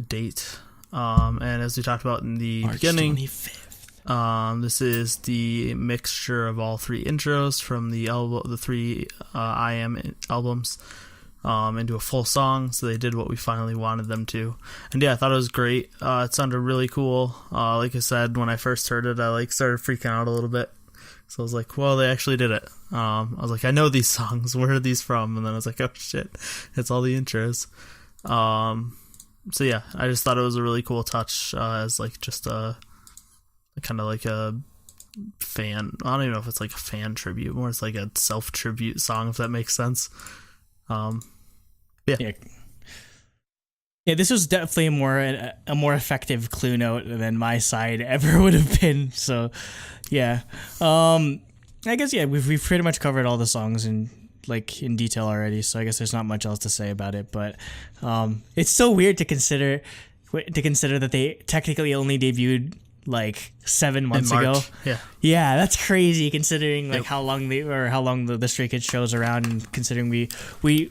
date. And as we talked about in the
March
beginning,
25th.
This is the mixture of all three intros from the three I Am albums. Into a full song, so they did what we finally wanted them to. And yeah, I thought it was great. It sounded really cool. Like I said, when I first heard it, I like started freaking out a little bit. So I was like, well, they actually did it. I was like, I know these songs. Where are these from? And then I was like, oh shit, it's all the intros. So yeah, I just thought it was a really cool touch as like just a kind of like a fan. I don't even know if it's like a fan tribute, more it's like a self tribute song, if that makes sense.
Yeah, this was definitely a more effective clue note than my side ever would have been. So, yeah, I guess we've pretty much covered all the songs in detail already. So I guess there's not much else to say about it. But it's so weird to consider that they technically only debuted like 7 months ago. Yeah, that's crazy considering like how long the Stray Kids show's around, and considering we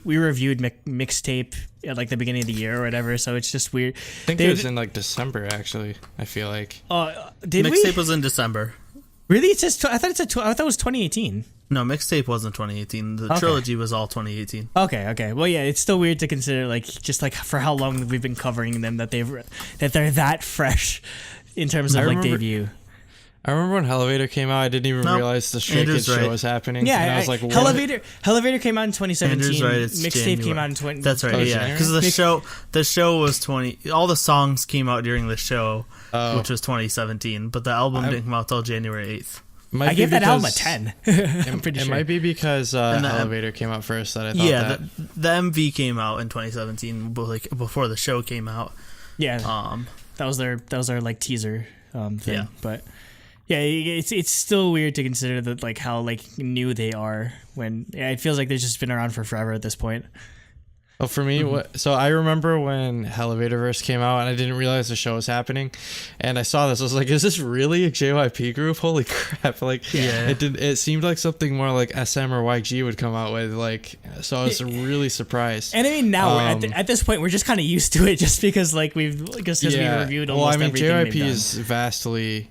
reviewed mixtape at like the beginning of the year or whatever. So it's just weird.
I think it was in like December actually. I feel like
did
mixtape was in December.
Really? It says I thought it was 2018.
No, mixtape wasn't 2018. The trilogy was all 2018.
Okay. Well, yeah, it's still weird to consider, like, just like for how long we've been covering them, that they're that fresh in terms of debut.
I remember when Elevator came out, I didn't even realize the Stray Kids show was happening.
Yeah,
and I was like, what?
Elevator came out in 2017.
Right,
mixtape came out in 20.
That's right. Yeah, because the show was 20. All the songs came out during the show, which was 2017. But the album didn't come out till January 8th.
I gave that album a 10. I'm pretty sure.
It might be because Elevator came out first that I thought that.
The MV came out in 2017, before the show came out.
Yeah. That was their like teaser thing.
Yeah.
But yeah, it's still weird to consider that, like, how like new they are when it feels like they've just been around for forever at this point.
Well, for me, so I remember when Elevatorverse came out, and I didn't realize the show was happening, and I saw this. I was like, "Is this really a JYP group? Holy crap!" Like, it seemed like something more like SM or YG would come out with. Like, so I was really surprised.
And I mean, now at this point, we're just kind of used to it, just because like we've reviewed almost everything.
JYP is vastly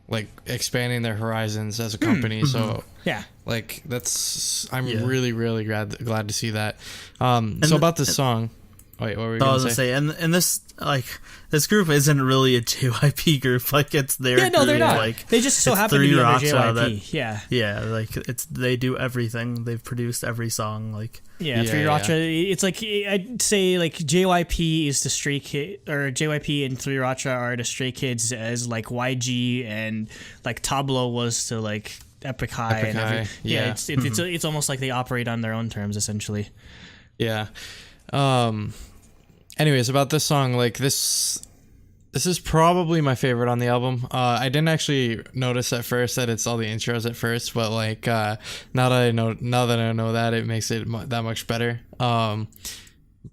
like expanding their horizons as a company. So
yeah,
like I'm really glad to see that. So about this song, wait, what were you gonna say?
And this group isn't really a JYP group. Like, it's their group.
No, they're not.
Like,
they just so happen to be under JYP.
Like they do everything. They've produced every song. Like,
Three Racha. It's like, I'd say like JYP is the Stray Kid, or JYP and Three Racha are the Stray Kids, as like YG and like Tableau was to like Epic High. It's almost like they operate on their own terms essentially.
Yeah. Anyways, about this song, like this is probably my favorite on the album. I didn't actually notice at first that it's all the intros at first, but like now that I know that, it makes it that much better. But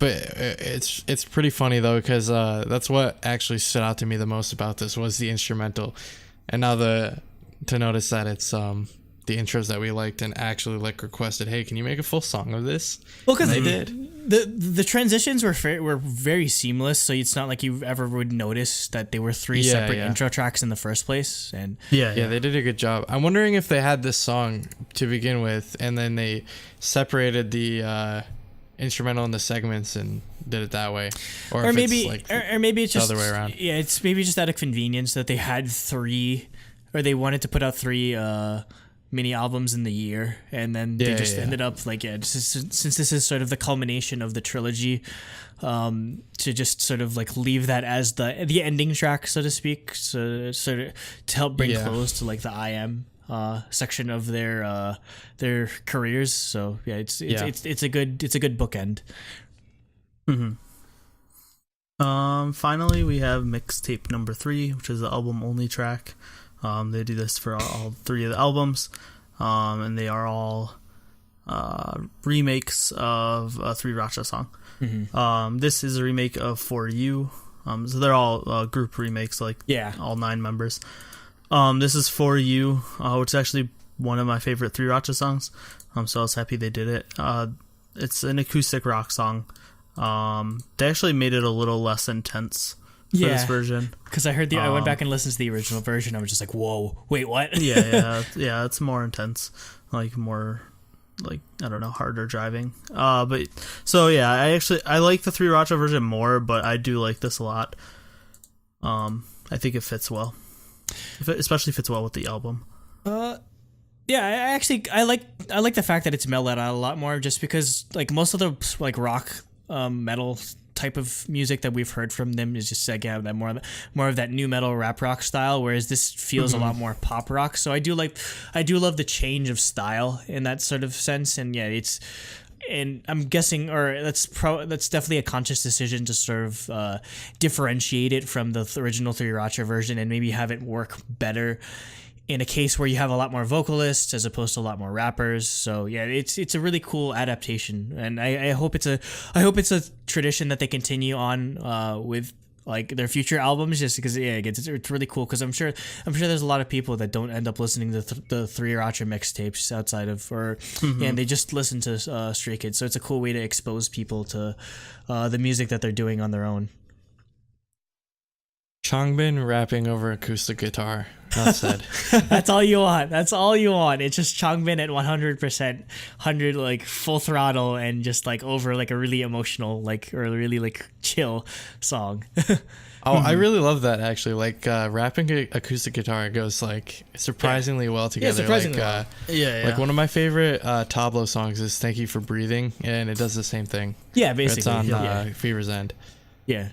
it's pretty funny though, because that's what actually stood out to me the most about this was the instrumental, and now to notice that it's the intros that we liked and actually like requested, hey, can you make a full song of this?
Well, because
they did.
The transitions were very seamless, so it's not like you ever would notice that they were three separate intro tracks in the first place. And
they did a good job. I'm wondering if they had this song to begin with, and then they separated the instrumental and the segments and did it that way, or maybe it's just the other way around.
Yeah, it's maybe just out of convenience that they had three, or they wanted to put out three mini albums in the year, and then they just ended up like, since this is sort of the culmination of the trilogy, to just sort of like leave that as the ending track, so to speak, so sort of to help bring close to like the IM section of their careers. So it's a good bookend.
Finally we have mixtape number 3, which is the album only track. They do this for all 3 of the albums, and they are all remakes of a Three Racha song. This is a remake of For You, so they're all group remakes, like all 9 members. This is For You, which is actually one of my favorite Three Racha songs, so I was happy they did it. It's an acoustic rock song. They actually made it a little less intense for this version,
because I heard I went back and listened to the original version. I was just like, whoa, wait, what?
It's more intense, like more like, I don't know, harder driving. But so I like the Three Racha version more, but I do like this a lot. I think it fits well, especially fits well with the album.
I like the fact that it's mellowed out a lot more, just because like most of the like rock metal type of music that we've heard from them is just like have that more of that new metal rap rock style, whereas this feels a lot more pop rock. So I do love the change of style in that sort of sense, and and I'm guessing, or that's definitely a conscious decision to sort of differentiate it from the original Three Racha version, and maybe have it work better in a case where you have a lot more vocalists as opposed to a lot more rappers. So it's a really cool adaptation, and I hope it's a tradition that they continue on with like their future albums, just because it's really cool, because I'm sure there's a lot of people that don't end up listening to the Three Racha mixtapes outside of, and they just listen to Stray Kids. So it's a cool way to expose people to the music that they're doing on their own.
Changbin rapping over acoustic guitar. Not said.
That's all you want. That's all you want. It's just Changbin at 100%, 100 like full throttle, and just like over like a really emotional like or really like chill song.
Oh, I really love that actually. Like rapping acoustic guitar goes like surprisingly well together.
surprisingly
like,
well.
Like one of my favorite Tableau songs is "Thank You for Breathing," and it does the same thing.
Yeah, basically.
It's on Fever's End.
Yeah.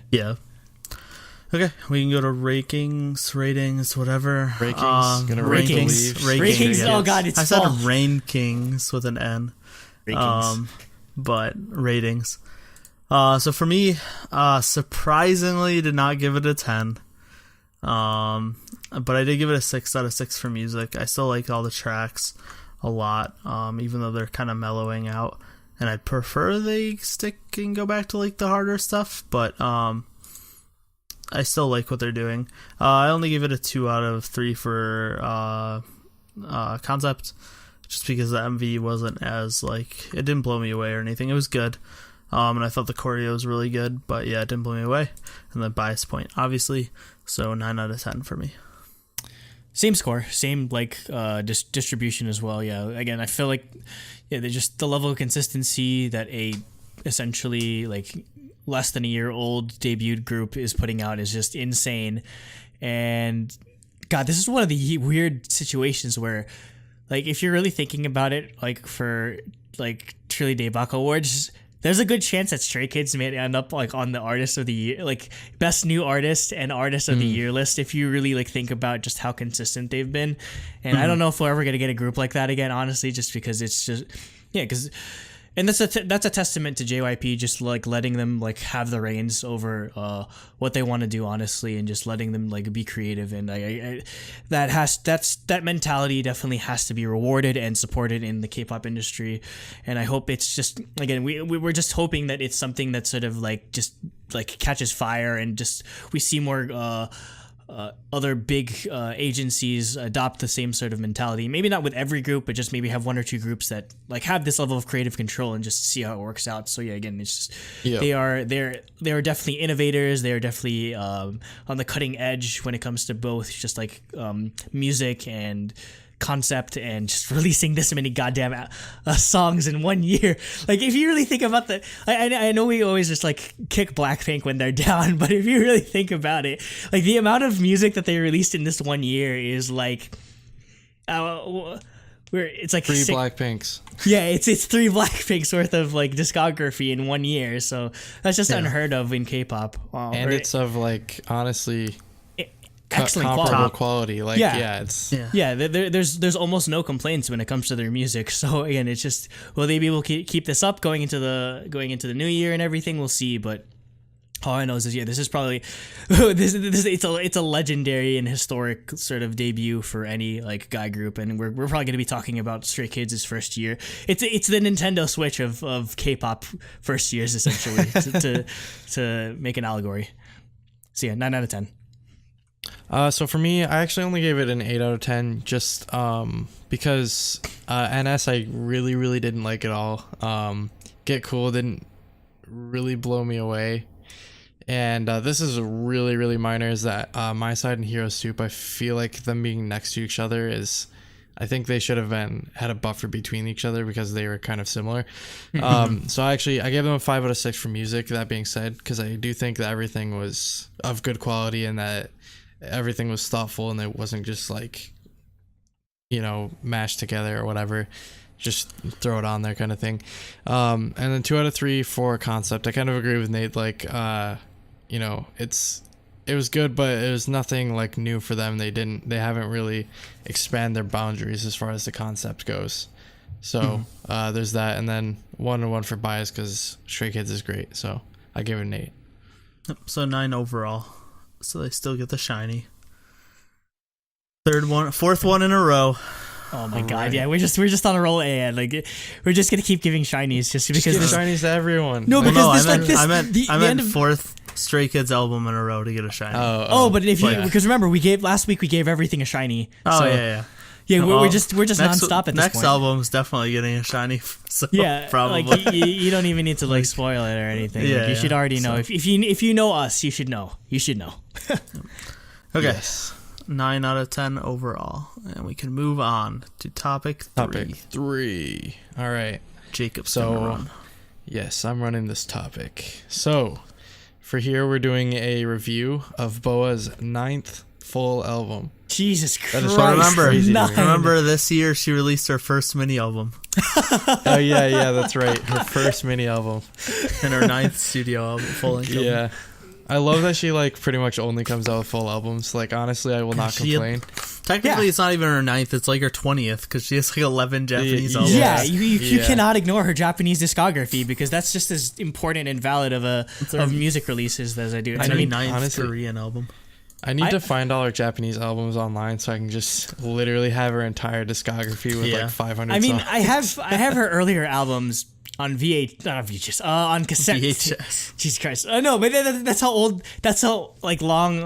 Okay, we can go to ratings, whatever.
Rankings.
Yes.
Oh god, it's
I said
fall.
Rain Kings with an N.
Rankings.
But ratings. So for me, surprisingly, did not give it a 10. But I did give it a 6 out of 6 for music. I still like all the tracks a lot, even though they're kind of mellowing out. And I prefer they stick and go back to like the harder stuff, but I still like what they're doing. I only give it a 2 out of 3 for concept, just because the MV wasn't as like, it didn't blow me away or anything. It was good. And I thought the choreo was really good, but yeah, it didn't blow me away. And the bias point, obviously. So 9 out of 10 for me.
Same score, same like distribution as well. Yeah, again, I feel like they're just the level of consistency that a essentially like less than a year old debuted group is putting out is just insane. And God, this is one of the weird situations where, like, if you're really thinking about it, like for like truly Daebak Awards, there's a good chance that Stray Kids may end up like on the artist of the year, like best new artist and artist of the year list. If you really like think about just how consistent they've been, and I don't know if we're ever gonna get a group like that again, honestly, just because it's just and that's a testament to JYP, just like letting them like have the reins over what they want to do, honestly, and just letting them like be creative. And that mentality definitely has to be rewarded and supported in the K-pop industry. And I hope it's just, again, we're just hoping that it's something that sort of like just like catches fire, and just we see more other big agencies adopt the same sort of mentality. Maybe not with every group, but just maybe have one or two groups that like have this level of creative control and just see how it works out. So yeah, again, it's just they are definitely innovators. They are definitely on the cutting edge when it comes to both just like music and concept, and just releasing this many goddamn songs in 1 year. Like, if you really think about the, I know we always just like kick Blackpink when they're down, but if you really think about it, like the amount of music that they released in this 1 year is like, it's like
3 Blackpinks.
Yeah, it's 3 Blackpinks worth of like discography in 1 year. So that's just unheard of in K-pop.
And it's of like, honestly,
excellent
quality. Like,
there's almost no complaints when it comes to their music. So again, it's just, will they be able to keep this up going into the new year and everything? We'll see. But all I know is this is probably it's a legendary and historic sort of debut for any like guy group, and we're probably going to be talking about Stray Kids' first year. It's the Nintendo Switch of K-pop first years, essentially, to make an allegory. So yeah, 9 out of 10.
So for me, I actually only gave it an 8 out of 10, just because NS I really didn't like at all. Get Cool didn't really blow me away, and this is really minor. Is that My Side and Hero Soup? I feel like them being next to each other is, I think they should have had a buffer between each other because they were kind of similar. So I gave them a 5 out of 6 for music. That being said, because I do think that everything was of good quality and that everything was thoughtful and it wasn't just like, mashed together or whatever, just throw it on there kind of thing. And then 2 out of 3 for concept. I kind of agree with Nate, like it was good, but it was nothing like new for them. They haven't really expanded their boundaries as far as the concept goes. So there's that. And then 1 and 1 for bias because Stray Kids is great, so I give it an 8.
So 9 overall. So they still get the shiny. 4th one in a row.
Oh my god, yeah, we're just on a roll, and like we're just gonna keep giving shinies just because
give shinies to everyone.
No, because
I meant 4th Stray Kids album in a row to get a shiny.
But if you because remember last week we gave everything a shiny.
Oh, so,
Yeah,
Well,
we're just
next,
nonstop at this
next
point.
album's definitely getting a shiny. So
Yeah,
probably.
like you don't even need to like spoil it or anything.
Yeah,
Like, you should already know.
so-
If you know us, you should know. You should know.
Okay.
Yes.
9 out of 10 overall, and we can move on to topic 3.
Topic 3. All right.
Jacob's
So-
gonna run.
Yes, I'm running this topic. So, for here, we're doing a review of BoA's 9th full album.
Jesus
That
Christ!
is
So remember,
crazy to me.
nine.
remember this year she released her first mini album
Oh yeah, that's right. Her first mini album.
and her 9th studio album, full length album.
Yeah. I love that she like pretty much only comes out with full albums. Like honestly, I will not
She-
complain.
Technically,
Yeah.
it's not even her 9th; it's like her 20th because she has like 11 Japanese
Yeah.
albums.
Yeah,
Yes.
you
Yeah.
cannot ignore her Japanese discography because that's just as important and valid of music releases as I do.
It's
And
her
I mean,
9th
honestly-
Korean album.
I need to find all her Japanese albums online so I can just literally have her entire discography with
Yeah.
like 500
I mean,
songs.
I have her earlier albums on not on VHS, on cassette.
VHS.
Jesus Christ! No, but that's how old. That's how like long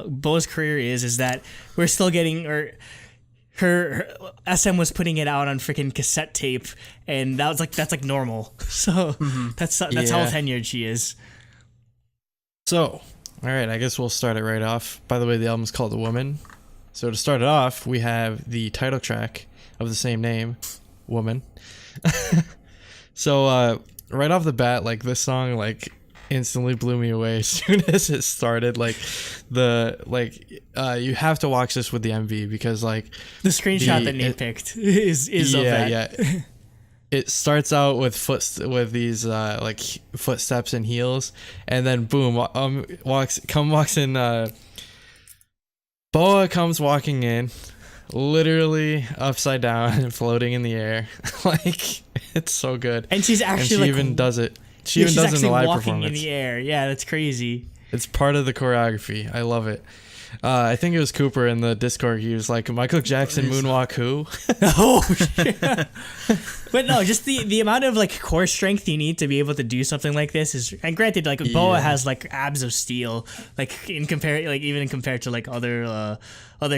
BoA's career is that we're still getting her SM was putting it out on freaking cassette tape, and that's like normal. So that's how
Yeah.
tenured she is.
So, all right, I guess we'll start it right off. By the way, the album's called The Woman. So to start it off, we have the title track of the same name, Woman. So right off the bat, like this song like instantly blew me away as soon as it started. Like you have to watch this with the MV because like
The screenshot that Nate
it-
picked is of that.
yeah. It starts out with these like footsteps and heels, and then boom, walks in. BoA comes walking in, literally upside down and floating in the air. Like it's so good,
And she's
and
actually
she
like
even does it. She
yeah,
even
she's
does it in
actually
the live
walking
performance.
in the air. Yeah, that's crazy.
It's part of the choreography. I love it. I think it was Cooper in the Discord. He was like, Michael Jackson moonwalk who?
Oh shit. But no, just the amount of like core strength you need to be able to do something like this is, and granted, like BoA
Yeah.
has like abs of steel, like even compared to like other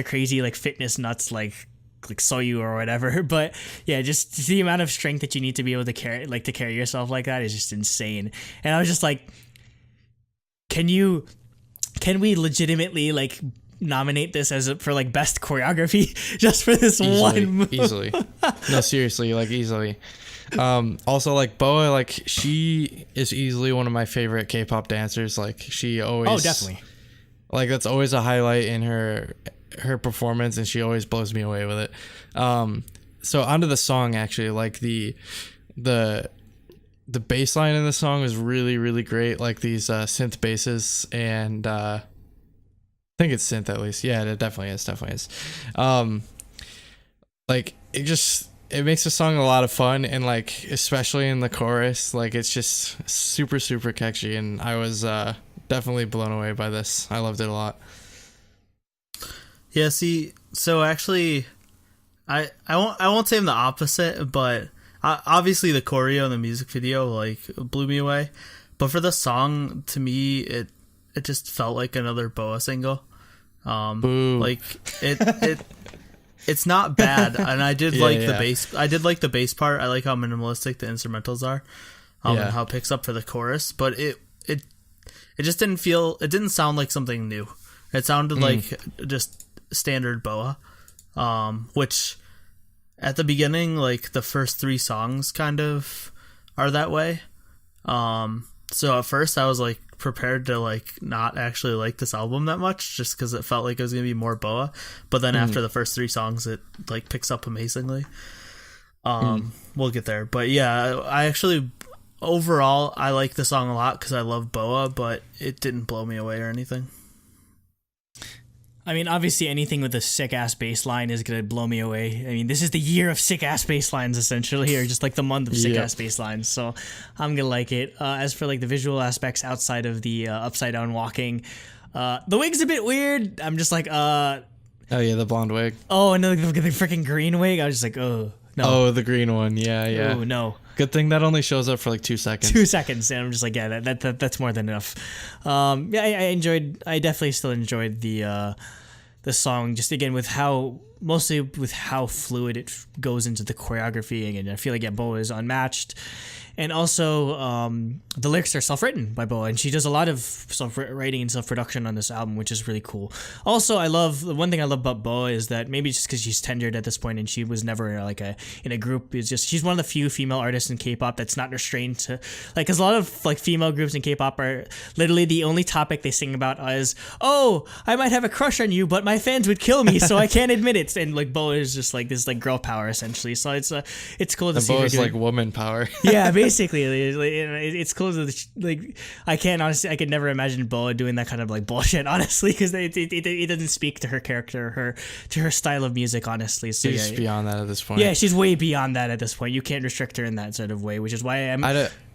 crazy like fitness nuts like Soyu or whatever. But yeah, just the amount of strength that you need to be able to carry yourself like that is just insane. And I was just like, can we legitimately like nominate this for like best choreography just for this one move?
Easily. No, seriously, like easily. Also, like BoA, like she is easily one of my favorite K-pop dancers. Like she always.
Oh, definitely.
Like that's always a highlight in her performance, and she always blows me away with it. So onto the song, actually, like the bass line in the song is really, really great. Like these synth basses, and I think it's synth at least. Yeah, it definitely is. Like it makes the song a lot of fun, and like especially in the chorus, like it's just super, super catchy, and I was definitely blown away by this. I loved it a lot.
Yeah, see, so actually, I won't say I'm the opposite, but obviously the choreo and the music video like blew me away. But for the song, to me, it just felt like another BoA single.
Boo.
Like it's not bad, and I did like the bass. I did like the bass part. I like how minimalistic the instrumentals are, and how it picks up for the chorus. But it just didn't feel. It didn't sound like something new. It sounded like just standard BoA, which at the beginning, like the first 3 songs kind of are that way. So at first I was like prepared to like not actually like this album that much just because it felt like it was gonna be more BoA, but then after the first 3 songs it like picks up amazingly. We'll get there, but yeah, I actually overall I like the song a lot because I love BoA, but it didn't blow me away or anything.
I mean, obviously anything with a sick-ass bass line is going to blow me away. I mean, this is the year of sick-ass bass lines, essentially, or just like the month of sick-ass bass lines, so I'm going to like it. As for like the visual aspects outside of the upside-down walking, the wig's a bit weird. I'm just like,
Oh yeah, the blonde wig.
oh, and the freaking green wig, I was just like, oh, no.
Oh, the green one. Yeah.
Oh, no.
Good thing that only shows up for like 2 seconds.
2 seconds, and I'm just like, yeah, that's more than enough. Yeah, I definitely still enjoyed the song, just again with how mostly with how fluid it goes into the choreography, and I feel like BoA is unmatched. And also, the lyrics are self-written by BoA, and she does a lot of self-writing and self-production on this album, which is really cool. Also, the one thing I love about BoA is that maybe just because she's tenured at this point and she was never like in a group, is just she's one of the few female artists in K-pop that's not restrained to because a lot of like female groups in K-pop are literally the only topic they sing about is, oh, I might have a crush on you, but my fans would kill me, so I can't admit it. And like BoA is just like this like girl power essentially. So it's cool to see her
BoA's like woman power.
Yeah, basically, it's cool to like I could never imagine BoA doing that kind of like bullshit, honestly, because it doesn't speak to her character, to her style of music, honestly. So
she's beyond that at this point.
Yeah, she's way beyond that at this point. You can't restrict her in that sort of way, which is why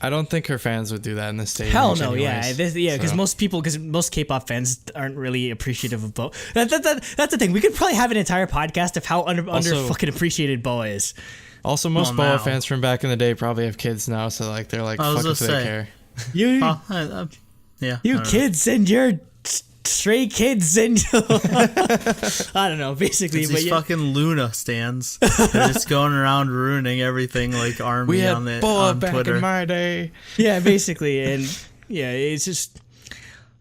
I don't think her fans would do that in this stage.
Hell no, because most K-pop fans aren't really appreciative of BoA. That's the thing. We could probably have an entire podcast of how under fucking appreciated BoA is.
Also, most BoA fans from back in the day probably have kids now, so like they're like, fuck if they care.
You kids and your stray kids and I don't know, basically.
It's these fucking Luna stands. They're just going around ruining everything like Army
we had
on
BoA back
Twitter.
in my day.
Yeah, basically, and yeah, it's just.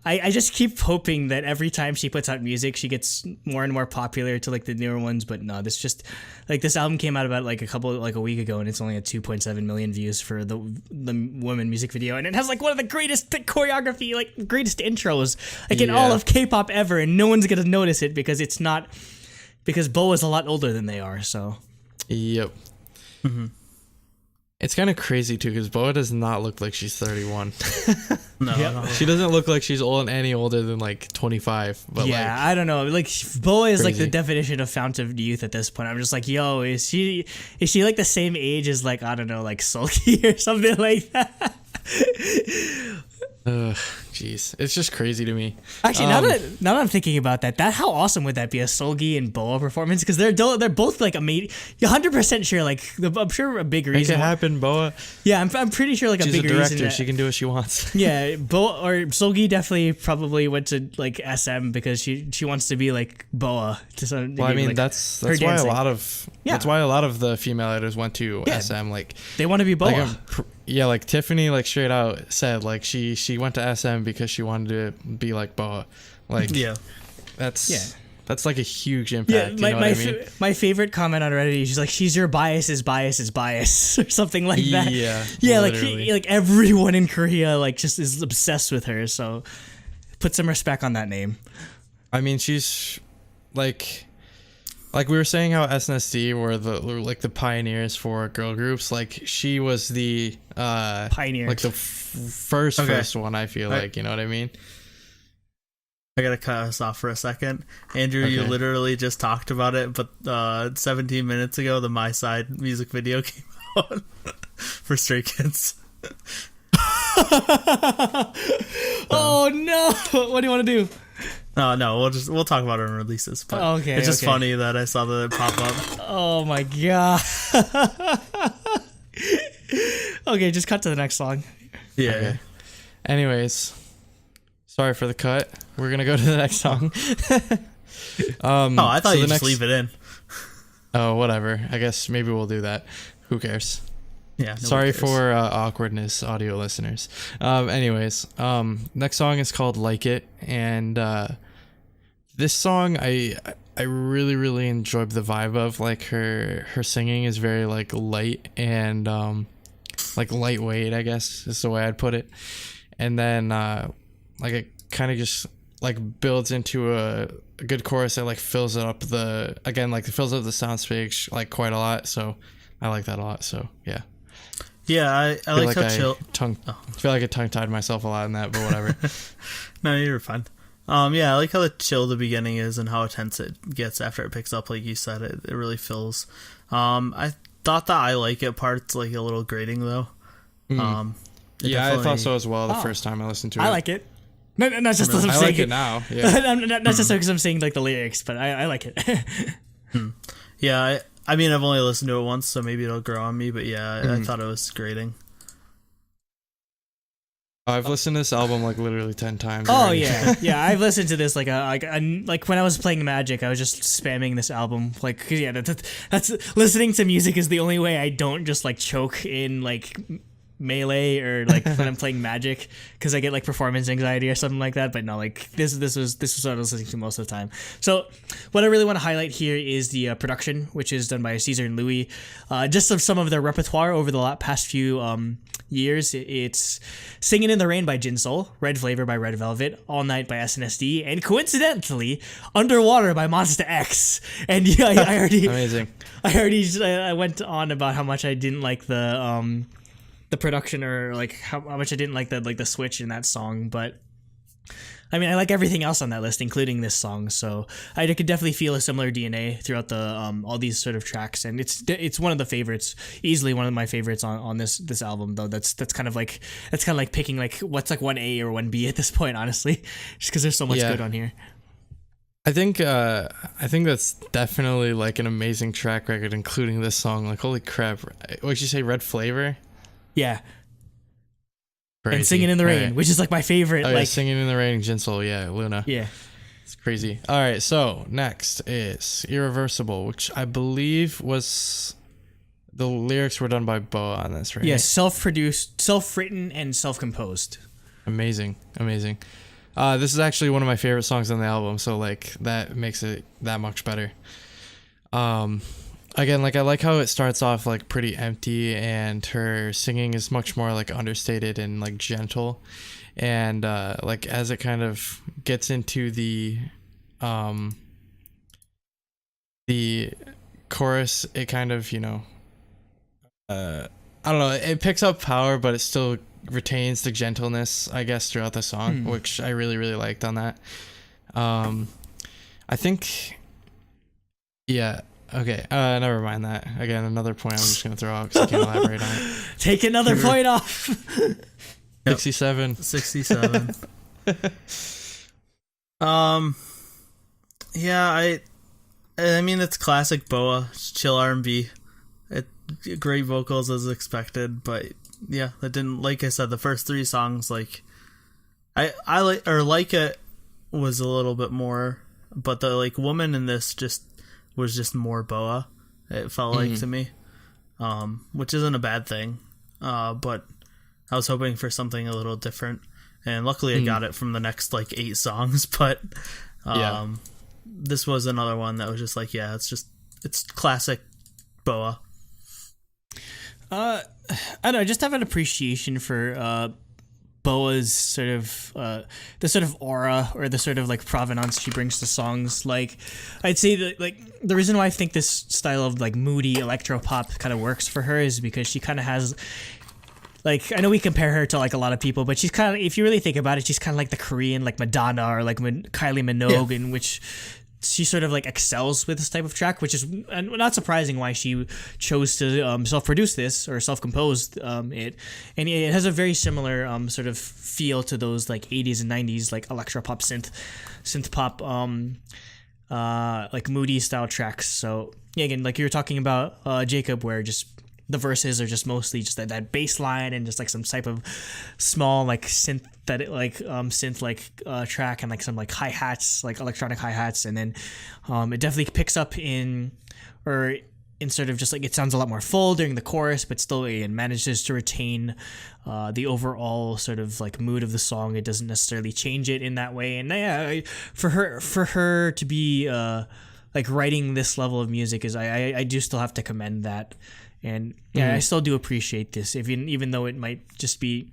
I just keep hoping that every time she puts out music, she gets more and more popular to like the newer ones. But no, this album came out about like a week ago, and it's only at 2.7 million views for the woman music video, and it has like one of the greatest choreography, like greatest intros like in all of K-pop ever, and no one's gonna notice it because BoA is a lot older than they are. So,
yep. Mm-hmm. It's kind of crazy too because BoA does not look like she's 31.
No,
she doesn't look like she's any older than like 25. But
yeah, I don't know. Like BoA is like the definition of fountain of youth at this point. I'm just like, yo, is she like the same age as like I don't know, like Sulky or something like that?
Jeez, it's just crazy to me.
Actually, now that I'm thinking about that, how awesome would that be, a Solgi and BoA performance? Because they're both like amazing. 100% sure. Like I'm sure a big reason.
It can happen, BoA.
Yeah, I'm pretty sure like
she's
a big
a director.
reason.
She can do what she wants.
Yeah, BoA or Solgi definitely probably went to like SM because she wants to be like BoA.
Well, I mean like, that's why dancing. That's why a lot of the female editors went to SM. Like
they want to be BoA.
Like Tiffany, like straight out said, like she went to SM because she wanted to be like BoA. Like that's like a huge impact. Yeah,
my favorite comment on Reddit is like, she's your bias's bias's bias or something like that. Yeah, like everyone in Korea like just is obsessed with her. So put some respect on that name.
I mean, she's like we were saying how SNSD were the pioneers for girl groups. Like she was the
pioneer,
like the first one. I feel like, you know what I mean.
I gotta cut us off for a second, Andrew. Okay. You literally just talked about it, but 17 minutes ago, the My Side music video came out for Stray Kids.
Oh no! What do you want to do?
No, we'll talk about it on releases. But it's just funny that I saw that pop up.
Oh my god. Okay, just cut to the next song.
Yeah.
Okay. Anyways, sorry for the cut. We're gonna go to the next song.
I thought you'd just leave it in.
Oh, whatever. I guess maybe we'll do that. Who cares?
Yeah.
Sorry for awkwardness, audio listeners. Anyways, next song is called "Like It," and this song I really really enjoyed the vibe of. Like her singing is very like light and like lightweight, I guess is the way I'd put it. And then like it kind of just like builds into a good chorus that like fills up the soundstage like quite a lot. So I like that a lot. So yeah.
Yeah, I like how chill.
I feel like I tongue-tied myself a lot in that, but whatever.
No, you're fine. Yeah, I like how chill the beginning is and how intense it gets after it picks up. Like you said, it really fills. I thought the "I like it" part's like a little grating though.
Yeah, I thought so as well the first time I listened to it.
I like it. No, not just because I'm
I
saying
like it now. Yeah.
not just because I'm saying like the lyrics, but I like it.
Yeah, I mean, I've only listened to it once, so maybe it'll grow on me. But yeah, I thought it was grating.
I've listened to this album like literally 10 times.
Oh
already.
yeah. I've listened to this like when I was playing Magic, I was just spamming this album. Like, 'cause, yeah, that's listening to music is the only way I don't just like choke in like Melee or like when I'm playing Magic, because I get like performance anxiety or something like that. But no, like this was what I was listening to most of the time. So what I really want to highlight here is the production, which is done by Caesar and Louis. Just of some of their repertoire over the past few years. It's Singin' in the Rain by Jinsol, Red Flavor by Red Velvet, All Night by SNSD, and coincidentally, Underwater by Monsta X. And yeah, I already
Amazing.
I went on about how much I didn't like the production, or like how much I didn't like the switch in that song, but I mean, I like everything else on that list, including this song. So I could definitely feel a similar DNA throughout the all these sort of tracks, and it's one of the favorites, easily one of my favorites on this album. Though that's kind of like picking like what's like 1A or 1B at this point, honestly, just because there's so much good on here.
I think that's definitely like an amazing track record, including this song. Like, holy crap! What'd you say, Red Flavor?
Yeah.
Crazy.
And Singin' in the Rain,
right.
which is like my favorite.
Oh,
like
yeah, Singin' in the Rain, Jinsol, yeah, Luna.
Yeah.
It's crazy. All right, so next is Irreversible, which I believe was the lyrics were done by BoA on this, right?
Yeah, self-produced, self-written, and self-composed.
Amazing. This is actually one of my favorite songs on the album, so like that makes it that much better. Again, like I like how it starts off like pretty empty, and her singing is much more like understated and like gentle, and like as it kind of gets into the chorus, it kind of, you know, I don't know, it picks up power, but it still retains the gentleness, I guess, throughout the song, which I really, really liked on that. I think, yeah. Okay, never mind that. Again, another point I'm just going to throw out because I can't elaborate on it.
Take another point off.
67.
67. Yeah, I mean, it's classic BoA, chill R&B. Great vocals as expected, but yeah, that didn't, like I said, the first three songs, like I like it was a little bit more, but the like woman in this was just more BoA, it felt like to me, which isn't a bad thing, but I was hoping for something a little different, and luckily I got it from the next like 8 songs, but this was another one that was just like, yeah, it's classic BoA.
I don't know, I just have an appreciation for BoA's sort of the sort of aura, or the sort of like provenance she brings to songs. Like, I'd say that like the reason why I think this style of like moody electro pop kind of works for her is because she kind of has, like, I know we compare her to like a lot of people, but she's kind of, if you really think about it, she's kind of like the Korean like Madonna or like Kylie Minogue, in which she sort of like excels with this type of track, which is not surprising why she chose to self-produce this, or self-compose it, and it has a very similar sort of feel to those like 80s and 90s like electro pop synth pop like moody style tracks. So yeah, again, like you were talking about Jacob, where just the verses are just mostly just that bass line and just like some type of small like synth track, and like some like hi-hats, like electronic hi-hats, and then it definitely picks up in sort of just like, it sounds a lot more full during the chorus, but still it manages to retain the overall sort of like mood of the song. It doesn't necessarily change it in that way, and yeah, for her to be like writing this level of music is, I do still have to commend that. And yeah, I still do appreciate this, even though it might just be,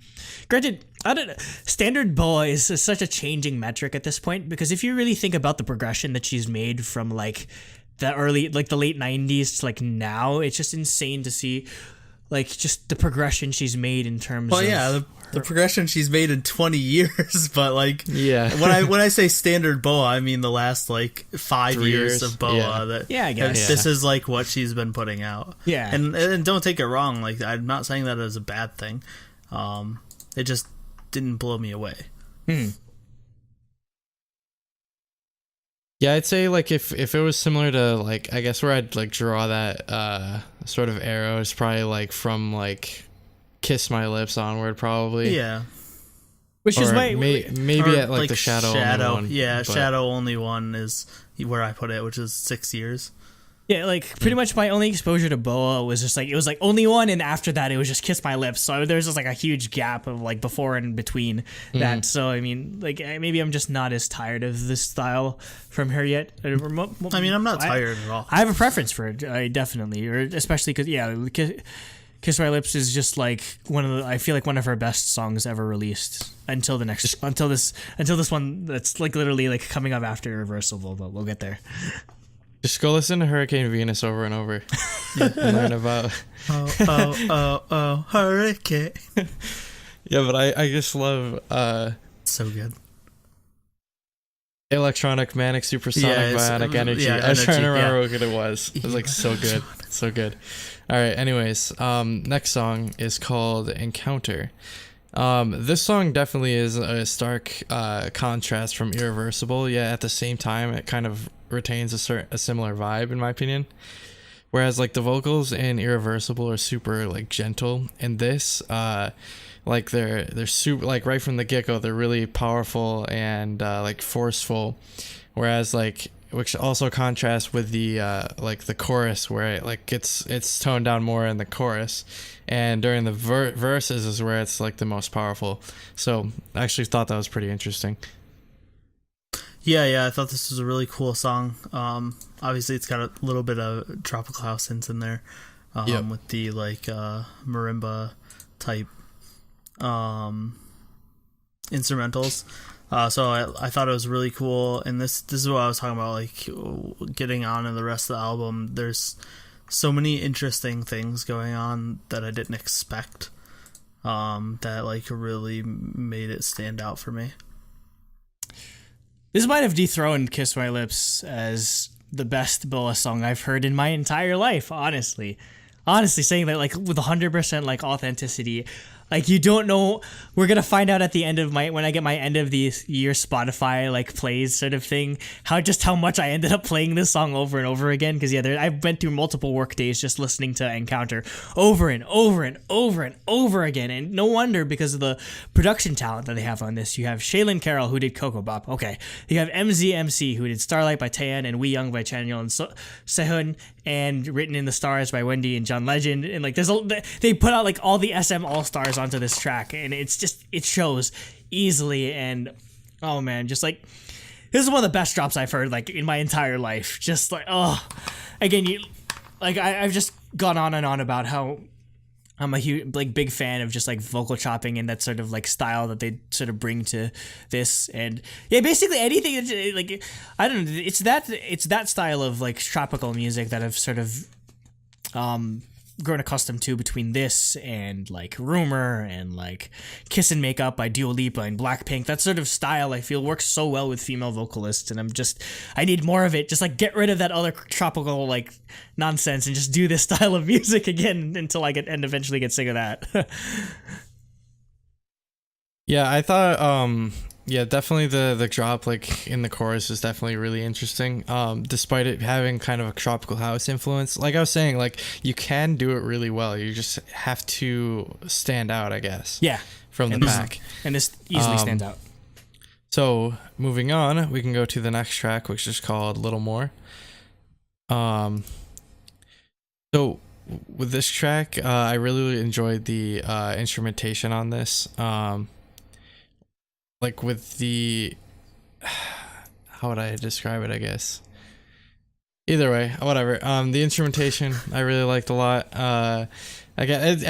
granted, I don't know, standard BoA is such a changing metric at this point, because if you really think about the progression that she's made from like the late 90s to like now, it's just insane to see like just the progression she's made in terms of,
yeah, the progression she's made in 20 years, but like,
yeah,
when I say standard BoA, I mean the last like 5 years of BoA.
I guess
this is like what she's been putting out.
Yeah,
and don't take it wrong, like I'm not saying that as a bad thing. It just didn't blow me away.
Yeah, I'd say like if it was similar to like, I guess where I'd like draw that sort of arrow is probably like from like Kiss My Lips onward, probably.
Yeah.
Which is why
maybe at like the Shadow only one.
Yeah,
but
Shadow only one is where I put it, which is 6 years.
Yeah, like pretty much my only exposure to BoA was just like, it was like only one, and after that it was just Kiss My Lips. So there's just like a huge gap of like before and between that. So I mean, like maybe I'm just not as tired of this style from her yet.
I mean, I'm not tired at all.
I have a preference for it, definitely, or especially because Kiss My Lips is just like I feel like one of her best songs ever released until this one that's like literally like coming up after Irreversible, but we'll get there.
Just go listen to Hurricane Venus over and over. And learn about
hurricane.
Yeah, but I just love
so good.
Electronic Manic Supersonic Bionic Energy.
Yeah,
I was trying to remember
yeah.
what it was. It was like so good. So good. All right, anyways, next song is called Encounter. This song definitely is a stark contrast from Irreversible, yet at the same time it kind of retains a similar vibe in my opinion. Whereas like the vocals in Irreversible are super like gentle, and this like they're super like right from the get-go they're really powerful and like forceful, whereas like which also contrasts with the like the chorus where it like it's toned down more in the chorus, and during the verses is where it's like the most powerful. So I actually thought that was pretty interesting.
Yeah, I thought this was a really cool song. Obviously it's got a little bit of tropical house hints in there, with the like marimba type instrumentals. So I thought it was really cool, and this is what I was talking about, like getting on in the rest of the album. There's so many interesting things going on that I didn't expect, that like really made it stand out for me.
This might have dethroned Kiss My Lips as the best BoA song I've heard in my entire life, honestly. Honestly, saying that like with 100% like authenticity. Like, you don't know, we're going to find out at the end of when I get my end of the year Spotify, like, plays sort of thing, how much I ended up playing this song over and over again. Because, I went through multiple work days just listening to Encounter over and over and over and over again. And no wonder, because of the production talent that they have on this. You have Shaylin Carroll, who did Coco Bop. Okay. You have MZMC, who did Starlight by Taeyeon and We Young by Chanyeol and Sehun, and Written in the Stars by Wendy and John Legend. And, like, they put out, like, all the SM All-Stars onto this track, and it's just, it shows easily. And oh man, just like, this is one of the best drops I've heard like in my entire life. Just like, again, I've just gone on and on about how I'm a huge, like, big fan of just like vocal chopping and that sort of like style that they sort of bring to this. And yeah, basically anything like, I don't know, it's that style of like tropical music that I've sort of grown accustomed to between this and like Rumor and like Kiss and Make Up by Dua Lipa and Blackpink. That sort of style I feel works so well with female vocalists, and I need more of it. Just like get rid of that other tropical like nonsense and just do this style of music again until I eventually get sick of that.
Yeah, I thought definitely the drop like in the chorus is definitely really interesting. Despite it having kind of a tropical house influence. Like I was saying, like you can do it really well. You just have to stand out, I guess.
Yeah.
From the pack.
And this easily stands out.
So moving on, we can go to the next track, which is called Little More. So with this track, I really enjoyed the instrumentation on this. Like with the, how would I describe it, I guess? Either way, whatever. The instrumentation I really liked a lot. I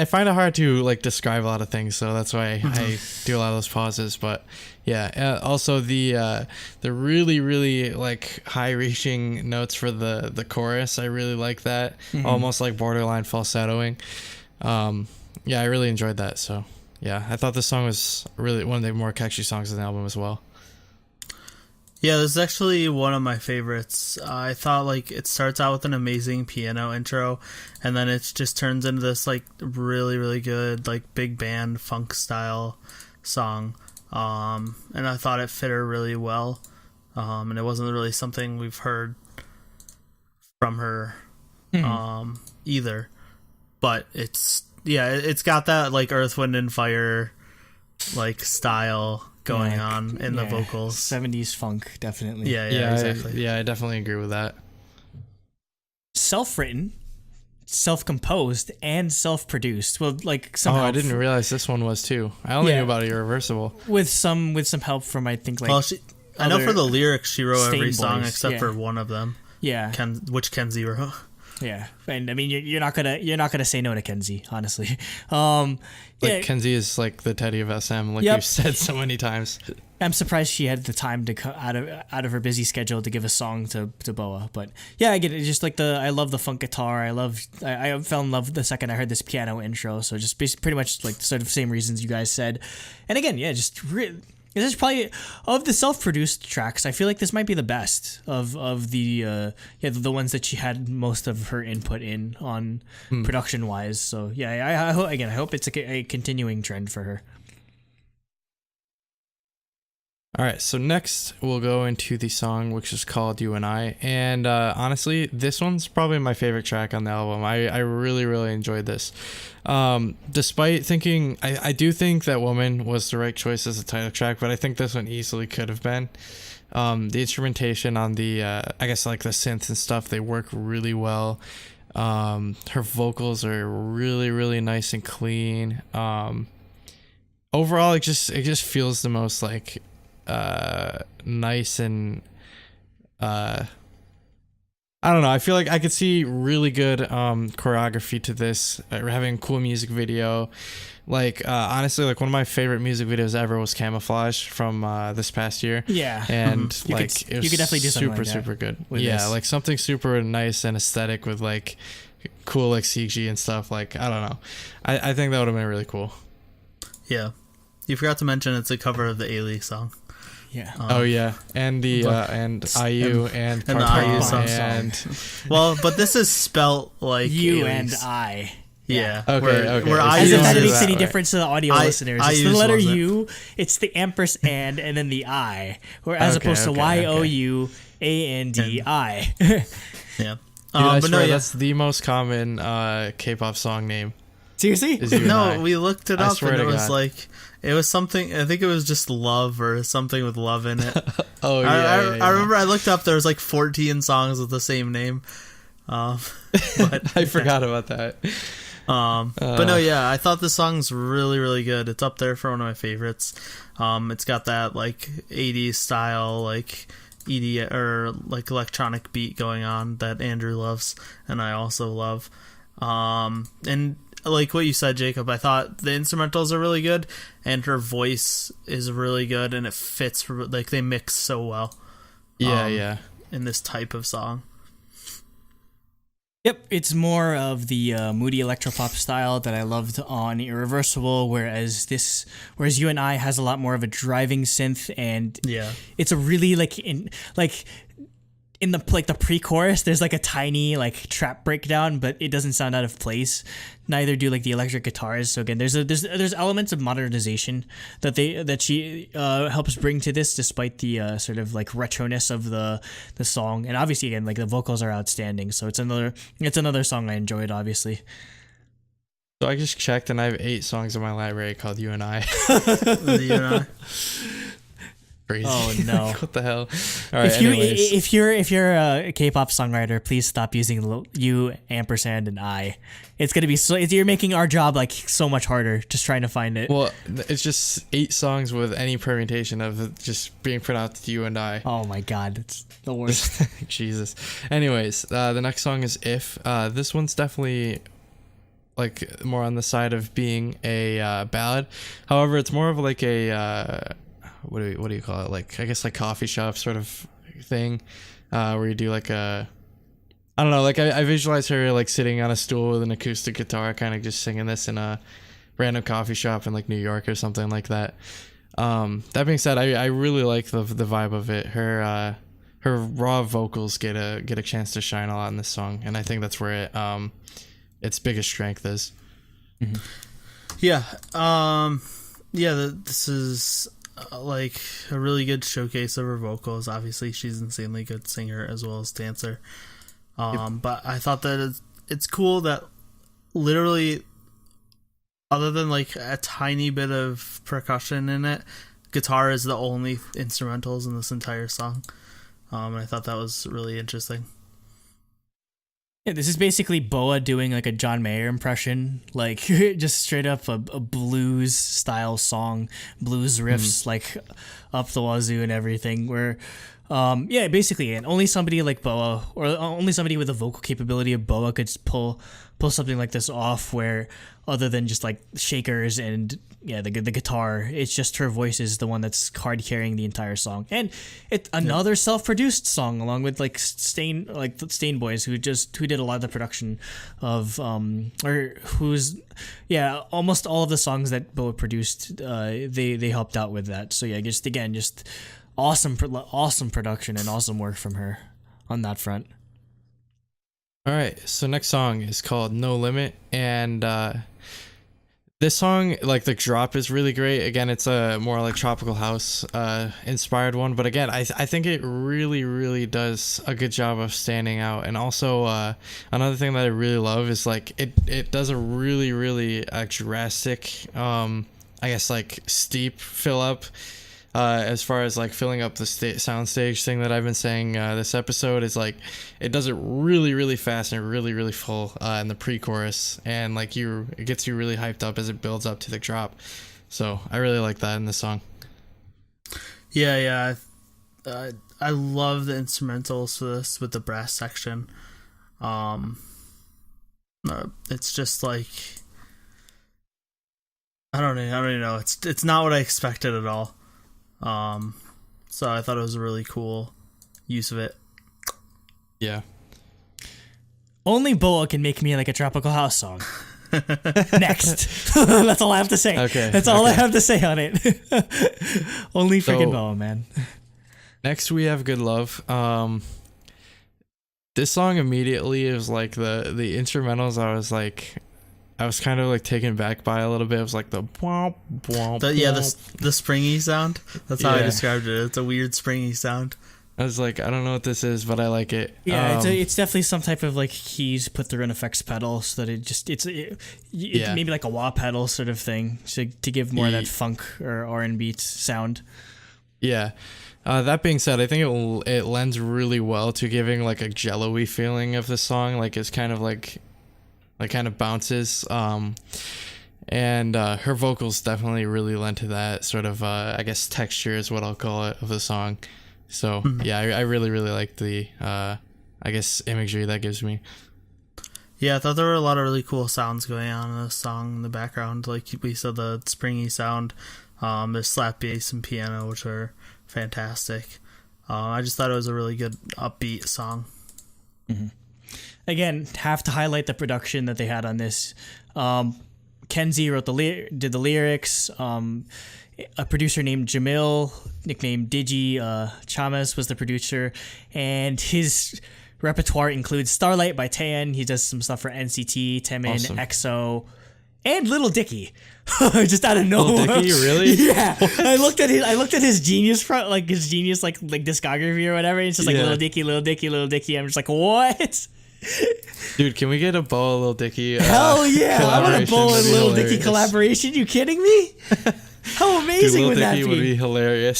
find it hard to like describe a lot of things, so that's why I do a lot of those pauses. But yeah, also the really, really like high reaching notes for the chorus. I really like that. Almost like borderline falsettoing. Yeah, I really enjoyed that. So yeah, I thought this song was really one of the more catchy songs of the album as well.
Yeah, this is actually one of my favorites. I thought like it starts out with an amazing piano intro, and then it just turns into this like really, really good like big band funk style song. And I thought it fit her really well. And it wasn't really something we've heard from her either. But it's got that like Earth, Wind and Fire like style going on in the vocals.
70s funk, definitely.
Yeah, exactly.
I definitely agree with that.
Self-written, self-composed, and self-produced. Well, like somehow.
Oh, I didn't realize this one was too. I only knew about Irreversible.
With some help from, I think, like.
Well, I know for the lyrics she wrote every song
boys,
except for one of them.
Yeah.
Which Kenzie wrote.
Yeah, and I mean you're not gonna say no to Kenzie, honestly.
Kenzie is like the Teddy of SM, like you've said so many times.
I'm surprised she had the time to cut out of her busy schedule to give a song to BoA. But yeah, I get it. Just like I love the funk guitar. I fell in love the second I heard this piano intro. So just pretty much like sort of same reasons you guys said. And again, yeah, just this is probably of the self-produced tracks. I feel like this might be the best of the ones that she had most of her input in on production wise. So yeah, I hope it's a continuing trend for her.
All right, so next we'll go into the song which is called You and I. And honestly, this one's probably my favorite track on the album. I really, really enjoyed this. Despite thinking, I do think that Woman was the right choice as a title track, but I think this one easily could have been. The instrumentation on the, I guess like the synths and stuff, they work really well. Her vocals are really, really nice and clean. Overall, it just feels the most like nice and I don't know, I feel like I could see really good choreography to this, having a cool music video. Like honestly, like one of my favorite music videos ever was Camouflage from this past year.
Yeah.
And
you
like
could,
it was
you could definitely do something
super
like that
super good.
Yeah, this.
Like something super nice and aesthetic with like cool like CG and stuff. Like I don't know, I think that would have been really cool.
Yeah, you forgot to mention it's a cover of the Ailey song.
Yeah.
Oh yeah, and the and IU and
the IU song.
And
well, but this is spelt like
you
Ailey's.
and I.
Yeah.
Okay.
Where
As if that
is
makes any difference to the audio listeners. It's the letter U, it's the ampersand, and then the I, as opposed to YOUANDI.
Dude,
Yeah.
I
but
swear
no,
that's the most common K-pop song name.
Seriously?
Is You and I.
we looked it up and it was
God.
like it was something. I think it was just love or something with love in it.
Oh yeah,
I remember I looked up. There was like 14 songs with the same name. But
I forgot about that.
But no, yeah, I thought the song's really, really good. It's up there for one of my favorites. It's got that like 80s style, like ED or like electronic beat going on that Andrew loves and I also love. And like what you said, Jacob, I thought the instrumentals are really good and her voice is really good and it fits, like they mix so well.
Yeah.
In this type of song.
Yep, it's more of the moody electropop style that I loved on Irreversible, whereas You and I has a lot more of a driving synth, and it's a really in the pre-chorus there's like a tiny like trap breakdown, but it doesn't sound out of place. Neither do like the electric guitars. So again, there's elements of modernization that she helps bring to this, despite the sort of like retroness of the song. And obviously again, like the vocals are outstanding. So it's another song I enjoyed, obviously.
So I just checked and I have 8 songs in my library called You and I.
You and I.
Crazy.
Oh no!
What the hell? All right.
If you're a K-pop songwriter, please stop using you ampersand and I. It's gonna be you're making our job like so much harder just trying to find it.
Well, it's just 8 songs with any permutation of just being pronounced You and I.
Oh my god, it's the worst.
Jesus. Anyways, the next song is If. This one's definitely like more on the side of being a ballad. However, it's more of like a what do you call it? Like I guess like coffee shop sort of thing, where you do like I don't know, like I visualize her like sitting on a stool with an acoustic guitar, kind of just singing this in a random coffee shop in like New York or something like that. That being said, I really like the vibe of it. Her raw vocals get a chance to shine a lot in this song, and I think that's where its biggest strength is.
Mm-hmm.
This is like a really good showcase of her vocals. Obviously she's an insanely good singer as well as dancer. But I thought that it's cool that literally other than like a tiny bit of percussion in it, guitar is the only instrumentals in this entire song. And I thought that was really interesting.
Yeah, this is basically BoA doing like a John Mayer impression, like just straight up a blues style song, blues riffs like up the wazoo and everything. Where, basically, and only somebody like BoA or only somebody with the vocal capability of BoA could pull something like this off. Where other than just like shakers and the guitar, it's just her voice is the one that's hard carrying the entire song. And it's another self-produced song along with like the Stain Boys who did a lot of the production of almost all of the songs that BoA produced, they helped out with that. So yeah, just awesome production and awesome work from her on that front.
All right, so next song is called No Limit, and this song, like the drop is really great. Again, it's a more like tropical house inspired one, but again, I think it really, really does a good job of standing out. And also another thing that I really love is like it does a really, really drastic, I guess like steep fill up. As far as like filling up the soundstage thing that I've been saying this episode is like it does it really, really fast and really, really full in the pre-chorus, and like it gets you really hyped up as it builds up to the drop. So I really like that in this song.
Yeah. I love the instrumentals for this with the brass section. It's just like I don't even know. It's not what I expected at all. So I thought it was a really cool use of it.
Yeah.
Only BoA can make me like a tropical house song. Next. That's all I have to say.
Okay.
That's all I have to say on it. Only freaking BoA, man.
Next we have Good Love. This song immediately is like the instrumentals. I was kind of like taken back by a little bit. It was like the
springy sound. That's how I described it. It's a weird springy sound.
I was like, I don't know what this is, but I like it.
Yeah, it's definitely some type of like keys put through an effects pedal, so that it's maybe like a wah pedal sort of thing, to give more of that funk or R&B sound.
Yeah. That being said, I think it lends really well to giving like a jello-y feeling of the song. Like it's kind of like kind of bounces, and her vocals definitely really lend to that sort of I guess texture is what I'll call it of the song. So yeah, I really, really like the I guess imagery that gives me.
Yeah, I thought there were a lot of really cool sounds going on in this song in the background. Like we said, the springy sound, there's slap bass and piano, which are fantastic. I just thought it was a really good upbeat song.
Again, have to highlight the production that they had on this. Kenzie did the lyrics. A producer named Jamil, nicknamed Digi Chamas, was the producer, and his repertoire includes Starlight by Taeyeon. He does some stuff for NCT, Taemin,
Awesome.
EXO, and Little Dicky. Just out of nowhere.
Little Dicky, really?
Yeah. I looked at his Genius discography or whatever. And it's just like Little Dicky, Little Dicky, Little Dicky. I'm just like, what?
Dude, can we get a BoA Lil Dicky
Hell yeah! I want a BoA and Lil Dicky
hilarious.
collaboration. You kidding me? How amazing
Dude,
would that
Dicky
be?
would be hilarious.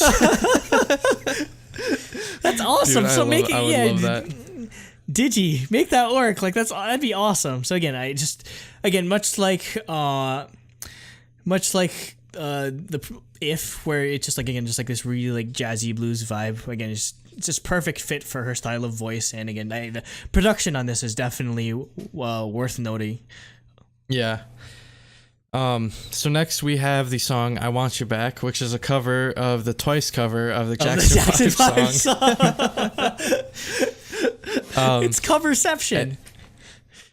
That's awesome.
Dude,
So
I would love that.
Digi, make that work. Like that'd be awesome. So again, much like the If, where it's just like this really like jazzy blues vibe. Again, it's just perfect fit for her style of voice. And again, the production on this is definitely worth noting.
Yeah. So next we have the song "I Want You Back," which is a cover of the Twice cover of the Jackson 5 song.
It's coverception.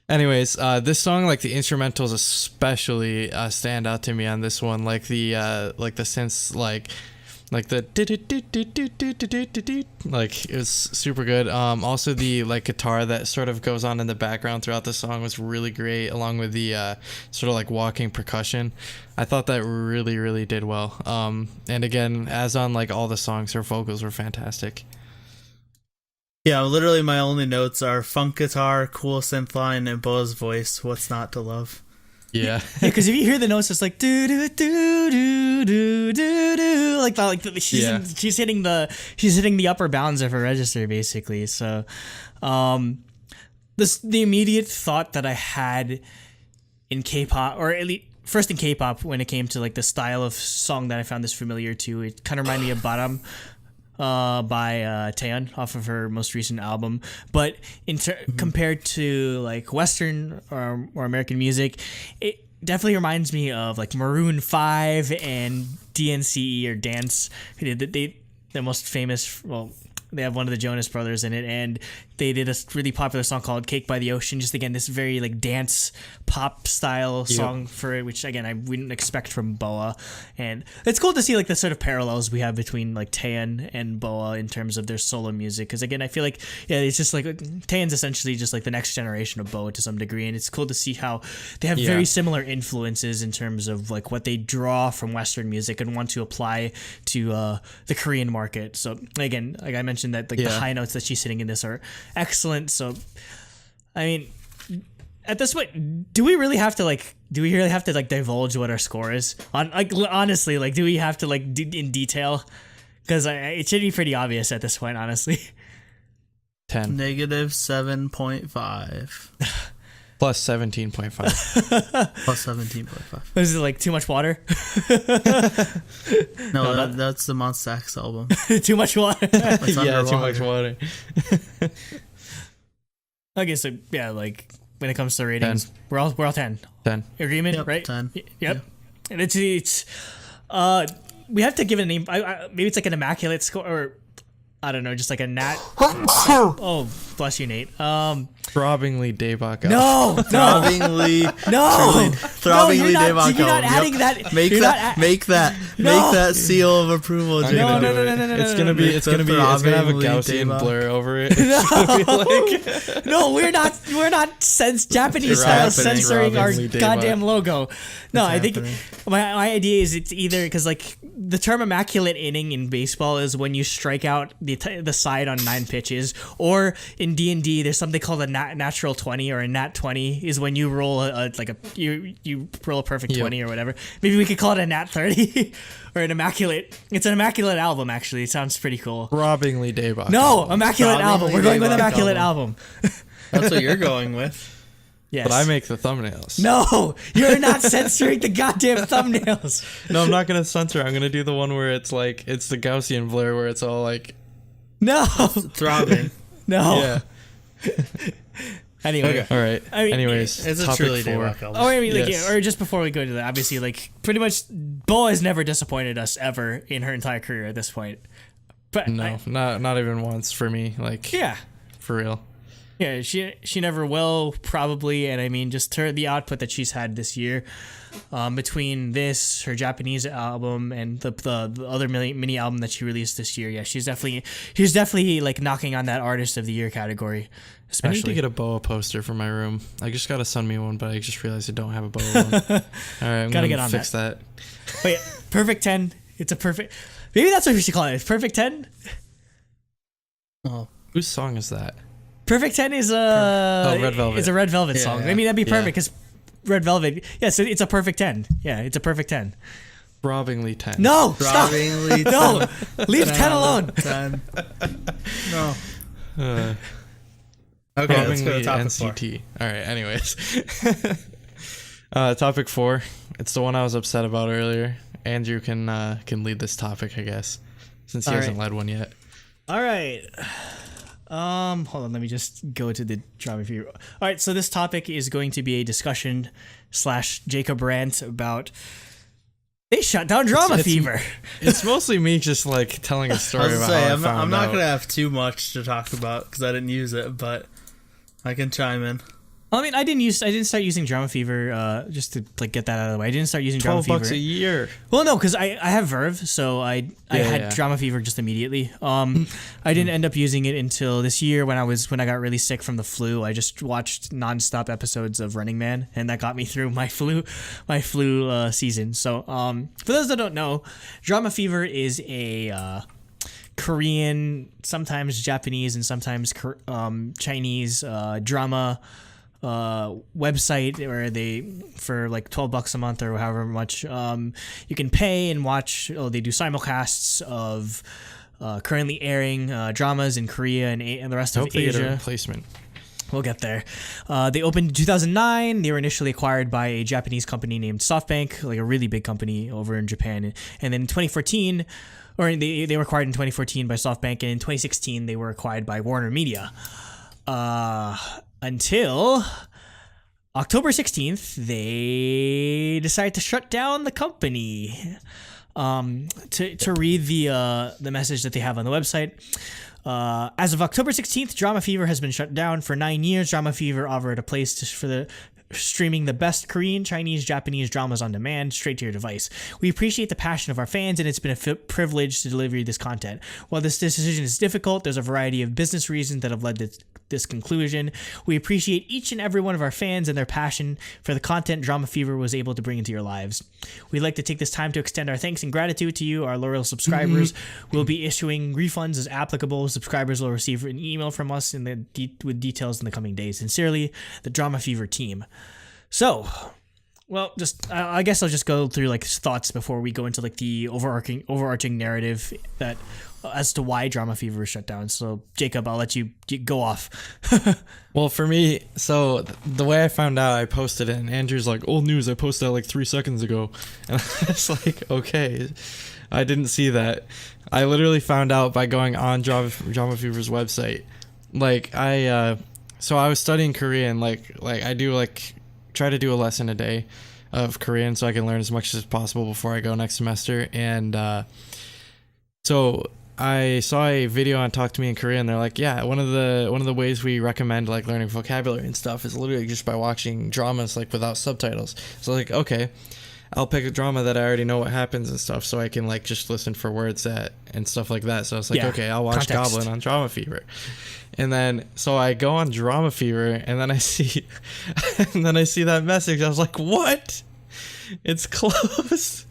Anyways, this song, like the instrumentals especially stand out to me on this one. Like the synths, like the like it was super good. Also the like guitar that sort of goes on in the background throughout the song was really great, along with the sort of like walking percussion. I thought that really, really did well. And again, as on like all the songs, her vocals were fantastic.
Yeah, literally my only notes are funk guitar, cool synth line, and BoA's voice. What's not to love?
Yeah.
Because if you hear the notes, it's like do do do do do do do, she's hitting the upper bounds of her register basically. So, the immediate thought that I had in K-pop, or at least first in K-pop, when it came to like the style of song that I found this familiar to, it kind of reminded me of Baram by Taeyeon off of her most recent album. But compared to like Western or American music, it definitely reminds me of like Maroon 5 and DNCE or Dance. They're most famous. Well, they have one of the Jonas Brothers in it, and they did a really popular song called Cake by the Ocean. Just again, this very like dance pop style song for it, which again I wouldn't expect from BoA. And it's cool to see like the sort of parallels we have between like Taeyeon and BoA in terms of their solo music. Because again, I feel like it's just like Taeyeon's essentially just like the next generation of BoA to some degree, and it's cool to see how they have very similar influences in terms of like what they draw from Western music and want to apply to the Korean market. So again, like I mentioned that like the high notes that she's hitting in this are excellent. So I mean, at this point, do we really have to divulge what our score is on, like, honestly, like, do we have to like in detail? Because it should be pretty obvious at this point, honestly.
10
negative 7.5
plus 17.5
plus 17.5.
Is it like too much water?
No, that's the Monsta album.
Too much water.
Yeah, too much water.
Okay, so yeah, like when it comes to ratings,
10.
we're all 10. Agreement,
Yep,
right?
10.
Yep. And it's we have to give it a name. Maybe it's like an immaculate score, or I don't know, just like a nat. Oh, bless you, Nate.
Throbbingly Daebak.
No,
Throbbingly,
no,
throbbingly Daebak.
You're not adding that.
Make that seal of approval.
No.
It's gonna have a Gaussian blur over it.
No, we're not Japanese style censoring our goddamn logo. No, I think my idea is it's either because like the term immaculate inning in baseball is when you strike out the side on 9 pitches, or in D&D there's something called a natural 20 or a nat 20 is when you roll you roll a perfect 20 or whatever. Maybe we could call it a nat 30 or an immaculate. It's an immaculate album actually. It sounds pretty cool.
Throbbingly Daebak.
No, immaculate album. We're going with immaculate album.
That's what you're going with.
Yes.
But I make the thumbnails.
No, you're not censoring the goddamn thumbnails.
No, I'm not gonna censor. I'm gonna do the one where it's like it's the Gaussian blur where it's all like
throbbing.
No.
Yeah.
Anyway.
Okay. All right. Anyways,
it's a
topic
truly
4.
Daebak album.
Oh, I mean, like,
Yes.
or just before we go into that, obviously, like, pretty much, BoA has never disappointed us ever in her entire career at this point. But
No, not even once for me. Like,
yeah,
for real.
yeah, she never will, probably, and I mean, just the output that she's had this year, between this, her Japanese album, and the other mini album that she released this year, yeah, she's definitely like knocking on that Artist of the Year category.
I need to
Especially.
get a BoA poster for my room. I just got a Sunmi one, but I just realized I don't have a BoA one. All right, I'm
Gotta
gonna
get on
fix that.
Wait, perfect 10. It's a perfect. Maybe that's what we should call it. It's perfect 10.
Oh,
Whose song is that?
Perfect 10 is a
Red Velvet.
It's a Red Velvet song.
Yeah.
I mean, that'd be
Yeah.
perfect because Red Velvet. Yeah, so it's a perfect 10. Yeah, it's a perfect 10.
Throbbingly 10.
No, stop.
throbbingly.
No, leave 10 alone.
10. No.
Uh,
Okay, let's go to
Throbbingly
topic 4.
NCT. All right. Anyways, topic 4. It's the one I was upset about earlier. Andrew can lead this topic, I guess, since he
All
hasn't
right.
led one yet.
All right. Hold on. Let me just go to the Dramafever. All right. So this topic is going to be a discussion / Jacob rant about they shut down Dramafever.
It's mostly me just like telling a story about how I found
I'm not
out.
gonna have too much to talk about because I didn't use it, but I can chime in.
I mean, I didn't start using Dramafever just to like get that out of the way. I didn't start using
$12
Dramafever.
a year.
Well, no, because I have Verve, so I had
yeah.
Dramafever just immediately. I didn't end up using it until this year when I got really sick from the flu. I just watched nonstop episodes of Running Man, and that got me through my flu season. So, for those that don't know, Dramafever is a Korean, sometimes Japanese, and sometimes Chinese drama website where they, for like $12 a month or however much, you can pay and watch. They do simulcasts of currently airing dramas in Korea and the rest of
Hope they get a
Asia.
replacement.
We'll get there. They opened in 2009. They were initially acquired by a Japanese company named SoftBank, like a really big company over in Japan. And then in 2014, or they were acquired in 2014 by SoftBank, and in 2016 they were acquired by Warner Media. Until October 16th, they decided to shut down the company. To read the message that they have on the website. As of October 16th, Dramafever has been shut down for 9 years. Dramafever offered a place for the streaming the best Korean, Chinese, Japanese dramas on demand straight to your device. We appreciate the passion of our fans, and it's been a privilege to deliver you this content. While this decision is difficult, there's a variety of business reasons that have led to this conclusion. We appreciate each and every one of our fans and their passion for the content Dramafever was able to bring into your lives. We'd like to take this time to extend our thanks and gratitude to you, our loyal subscribers. We'll be issuing refunds as applicable. Subscribers will receive an email from us with details in the coming days. Sincerely, the Dramafever team. So, well, I guess I'll just go through like thoughts before we go into like the overarching narrative that as to why Dramafever was shut down. So, Jacob, I'll let you go off.
Well, for me, so the way I found out, I posted it, and Andrew's like, "Old news, I posted it like 3 seconds ago," and I was like, "Okay, I didn't see that." I literally found out by going on Dramafever's website. Like so I was studying Korean, like I do try to do a lesson a day of Korean so I can learn as much as possible before I go next semester. And so I saw a video on Talk to Me in Korean. They're like, yeah, one of the ways we recommend like learning vocabulary and stuff is literally just by watching dramas like without subtitles. So like, okay, I'll pick a drama that I already know what happens and stuff, so I can like just listen for words and stuff like that. So I was like, okay, I'll watch
context.
Goblin on Dramafever. And then so I go on Dramafever, and then I see that message. I was like, what? It's closed.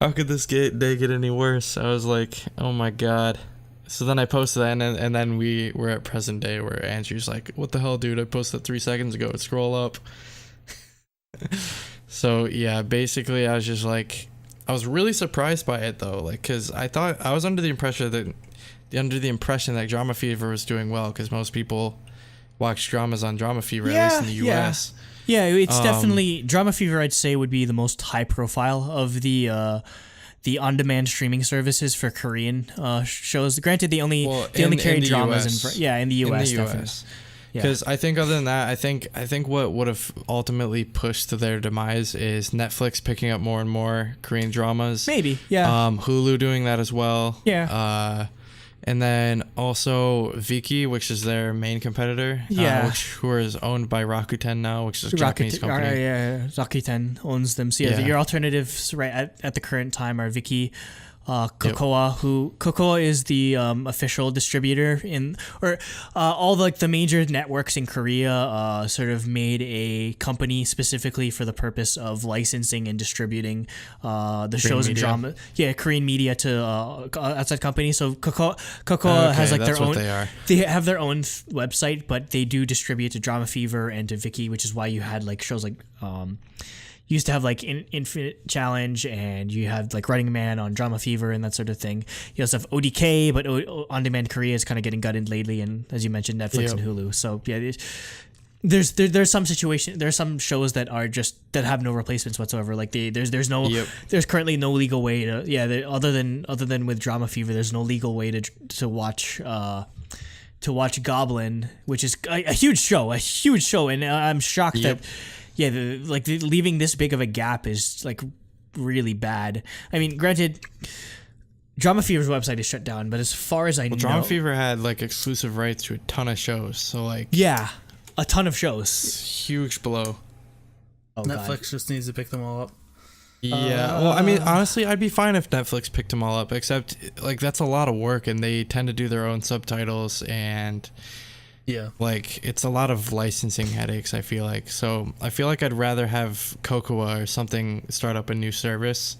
How could this day get any worse? I was like, oh my god. So then I posted that, and then we were at present day where Andrew's like, what the hell, dude? I posted 3 seconds ago. Scroll up. So yeah, basically I was just like, I was really surprised by it though, like, cause I thought I was under the impression that Dramafever was doing well, because most people watch dramas on Dramafever, at least in the US.
Yeah, it's definitely Dramafever. I'd say would be the most high profile of the on-demand streaming services for Korean shows. Granted, they only carry dramas in the US. Definitely.
Because I think other than that, I think what would have ultimately pushed to their demise is Netflix picking up more and more Korean dramas.
Maybe, yeah.
Hulu doing that as well.
Yeah.
And then also Viki, which is their main competitor.
Yeah.
Who is owned by Rakuten now, which is a Japanese company.
Rakuten owns them. So your alternatives right at the current time are Viki, Kokoa, Kokoa is the official distributor all the major networks in Korea sort of made a company specifically for the purpose of licensing and distributing the Korean shows media. And drama. Korean media to outside companies. So Kokoa has like their own. They have their own website, but they do distribute to Dramafever and to Viki, which is why you had like shows like. You used to have like Infinite Challenge, and you had like Running Man on Dramafever and that sort of thing. You also have ODK, but On Demand Korea is kind of getting gutted lately, and as you mentioned, Netflix and Hulu. So yeah, there's some shows that are just that have no replacements whatsoever. Like there's currently no legal way to other than with Dramafever, there's no legal way to watch Goblin, which is a huge show, and I'm shocked that. Yeah, leaving this big of a gap is like really bad. I mean, granted, Dramafever's website is shut down, but as far as I know,
Dramafever had like exclusive rights to a ton of shows. So like,
yeah, a ton of shows.
Huge blow.
Oh, Netflix just needs to pick them all up.
Yeah, well, I mean, honestly, I'd be fine if Netflix picked them all up, except like that's a lot of work, and they tend to do their own subtitles and.
Yeah.
Like, it's a lot of licensing headaches, I feel like. So, I feel like I'd rather have Kokoa or something start up a new service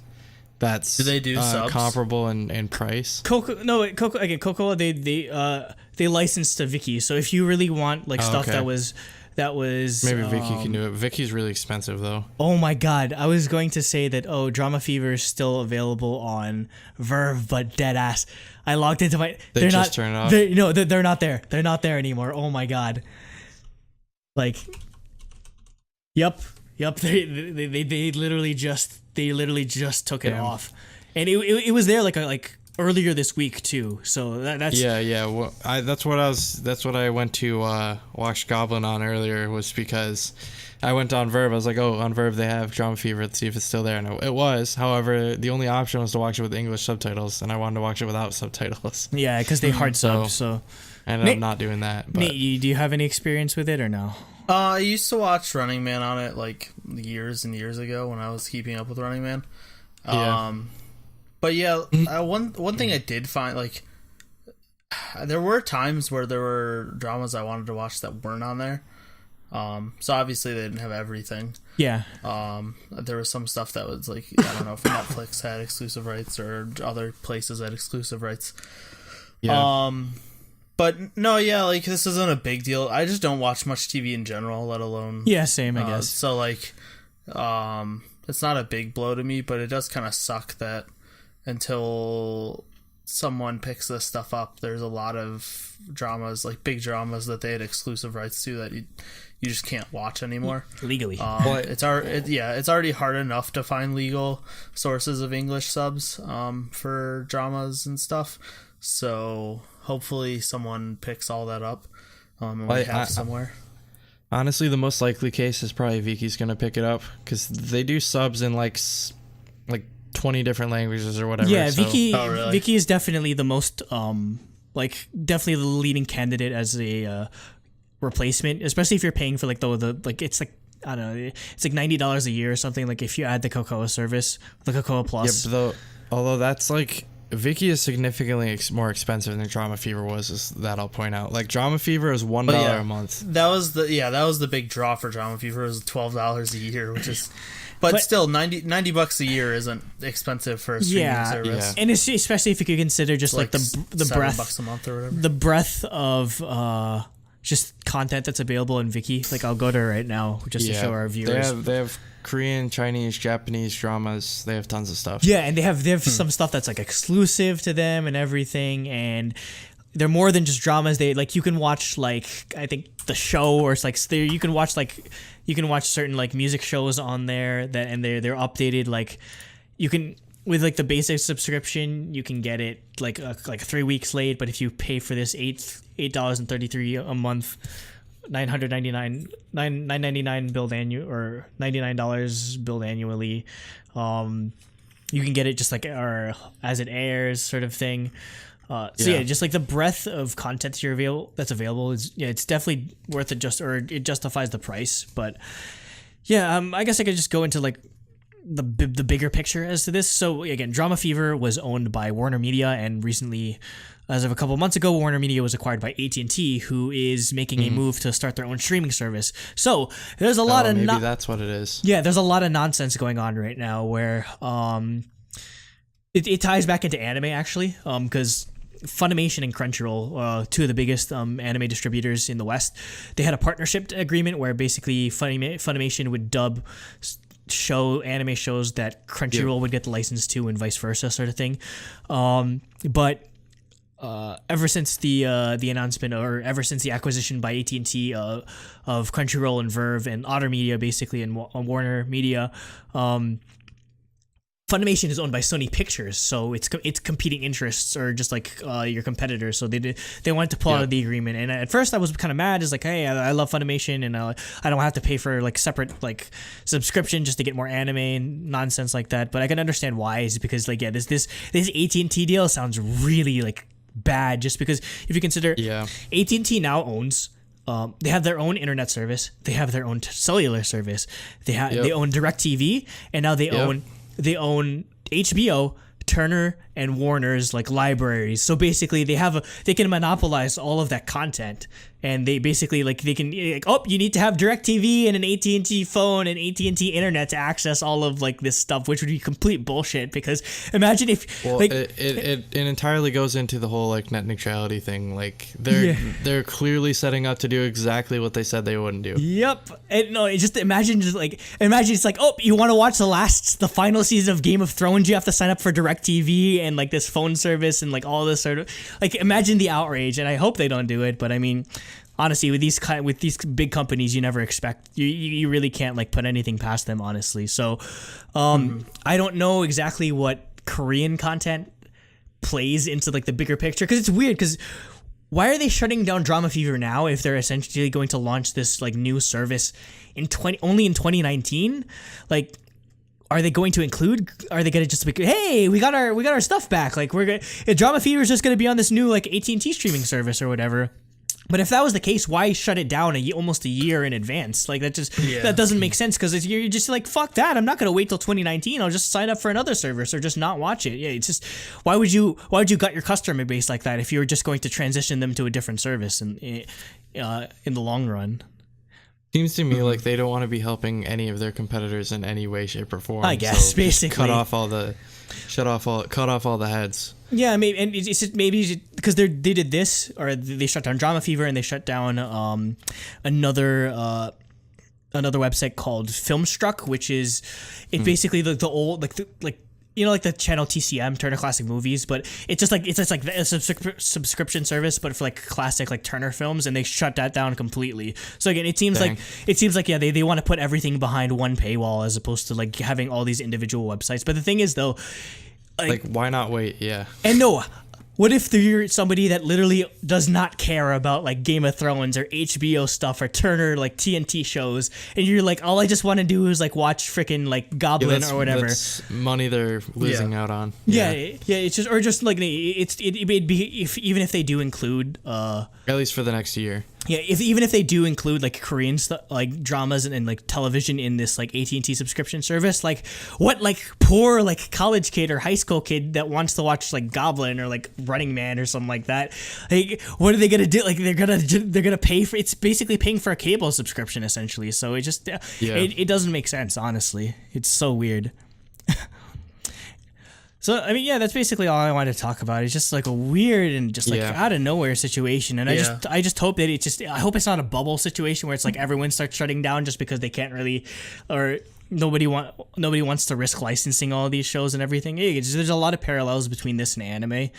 that's
do they do subs?
Comparable in price.
Kokoa, they license to Viki. So, if you really want like stuff that That was
Maybe Vicky can do it. Vicky's really expensive though.
Oh my god, I was going to say that Dramafever is still available on Verve, but dead ass. I logged into my
They just turned it off.
They're not there. They're not there anymore. Oh my god. Like Yep. They literally just took it off. And it was there like earlier this week too. So that's
Well, that's what I went to watch Goblin on earlier, was because I went on Verve. I was like, on Verve they have Dramafever. Let's see if it's still there. And it was. However, the only option was to watch it with English subtitles, and I wanted to watch it without subtitles.
Yeah, because they hard sub. So
I ended up not doing that. But.
Nate, do you have any experience with it or no?
I used to watch Running Man on it like years and years ago when I was keeping up with Running Man. But yeah, one thing I did find, like, there were times where there were dramas I wanted to watch that weren't on there. So obviously they didn't have everything.
Yeah.
There was some stuff that was like, I don't know if Netflix had exclusive rights or other places had exclusive rights.
Yeah.
But no, yeah, like, this isn't a big deal. I just don't watch much TV in general, let alone...
Yeah, same, I guess.
So, like, it's not a big blow to me, but it does kind of suck that until someone picks this stuff up, there's a lot of dramas, like big dramas that they had exclusive rights to that you just can't watch anymore.
Legally.
It's already hard enough to find legal sources of English subs for dramas and stuff. So hopefully someone picks all that up and we have somewhere.
Honestly, the most likely case is probably Vicky's gonna pick it up, because they do subs in like 20 different languages or whatever.
Yeah,
so.
Really? Vicky is definitely the most definitely the leading candidate as a replacement, especially if you're paying for like the it's like, I don't know, it's like $90 a year or something, like if you add the Cocoa service, the Cocoa Plus.
Yeah, although that's like, Vicky is significantly more expensive than Dramafever was, is that I'll point out. Like, Dramafever is $1 a month.
That was the big draw for Dramafever. It was $12 a year, which is, but still $90 a year isn't expensive for a streaming service.
And it's, especially if you could consider just like the breadth,
$7 a month or whatever.
The breadth of just content that's available in Viki. Like, I'll go to her right now just to show our viewers.
They have Korean, Chinese, Japanese dramas. They have tons of stuff.
Yeah, and they have some stuff that's like exclusive to them and everything, and they're more than just dramas. They like, you can watch like, I think the show, or it's like you can watch certain like music shows on there that, and they're updated. Like, you can, with like the basic subscription, you can get it like 3 weeks late, but if you pay for this $8.33 a month, $9.99 billed annual, or $99 billed annually, you can get it just like, or as it airs, sort of thing. Just like the breadth of content that's available is, it's definitely worth it, it justifies the price. But I guess I could just go into like the bigger picture as to this. So again, Dramafever was owned by Warner Media, and recently, as of a couple months ago, Warner Media was acquired by AT&T, who is making a move to start their own streaming service. So there's a lot of
maybe that's what it is.
Yeah, there's a lot of nonsense going on right now where it ties back into anime, actually, because Funimation and Crunchyroll, two of the biggest anime distributors in the West, they had a partnership agreement where basically Funimation would dub anime shows that Crunchyroll would get the license to, and vice versa, sort of thing. But ever since the announcement, or ever since the acquisition by AT&T of Crunchyroll and Verve and Otter Media, basically, and Warner Media, Funimation is owned by Sony Pictures, so it's competing interests, or just like your competitors. So they wanted to pull out of the agreement, and at first I was kind of mad. It's like, hey, I love Funimation, and I don't have to pay for like separate like subscription just to get more anime and nonsense like that. But I can understand why. Is because like, this AT&T deal sounds really like bad, just because if you consider AT&T now owns. They have their own internet service. They have their own cellular service. They own DirecTV, and now they own HBO, Turner, and Warner's like libraries. So basically they can monopolize all of that content, and they basically like they can like, oh, you need to have DirecTV and an AT&T phone and AT&T internet to access all of like this stuff, which would be complete bullshit, because imagine if like
it entirely goes into the whole like net neutrality thing. Like they're clearly setting up to do exactly what they said they wouldn't do.
Yep. And no, just imagine it's like, oh, you want to watch the final season of Game of Thrones, you have to sign up for DirecTV and like this phone service and like all this sort of like, imagine the outrage. And I hope they don't do it, but I mean, honestly, with these big companies, you never expect, you really can't like put anything past them, honestly. So I don't know exactly what Korean content plays into like the bigger picture, because it's weird, because why are they shutting down Dramafever now if they're essentially going to launch this like new service only in 2019? Like, are they going to include? Are they going to just be, hey, we got our stuff back? Like, Dramafever is just going to be on this new like AT&T streaming service or whatever. But if that was the case, why shut it down almost a year in advance? Like, that doesn't make sense, because you're just like, fuck that. I'm not going to wait till 2019. I'll just sign up for another service or just not watch it. Yeah, it's just, why would you gut your customer base like that if you were just going to transition them to a different service in the long run?
Seems to me like they don't want to be helping any of their competitors in any way, shape, or form.
I guess,
so
basically.
cut off all the heads.
Yeah, maybe, and it's just maybe because they did this, or they shut down Dramafever, and they shut down another website called Filmstruck, which is basically the old like you know, like the channel TCM, Turner Classic Movies, but it's just like a subscription service, but for like classic like Turner films, and they shut that down completely. So again, it seems like yeah, they want to put everything behind one paywall as opposed to like having all these individual websites. But the thing is though,
like why not wait? Yeah.
And no, what if you're somebody that literally does not care about like Game of Thrones or HBO stuff or Turner like TNT shows, and you're like, all I just want to do is like watch freaking like Goblin or whatever.
That's money they're losing out on.
Yeah, it's just, or just like it'd be even if they do include
at least for the next year.
Yeah, even if they do include like Korean stuff, like dramas and like television in this like AT&T subscription service, like what like poor like college kid or high school kid that wants to watch like Goblin or like Running Man or something like that, like what are they gonna do? Like they're gonna pay for, it's basically paying for a cable subscription essentially. So it just it doesn't make sense, honestly. It's so weird. So, I mean, yeah, that's basically all I wanted to talk about. It's just like a weird and just like out of nowhere situation. And I just hope that I hope it's not a bubble situation where it's like everyone starts shutting down just because they can't really, or nobody wants to risk licensing all of these shows and everything. There's a lot of parallels between this and anime,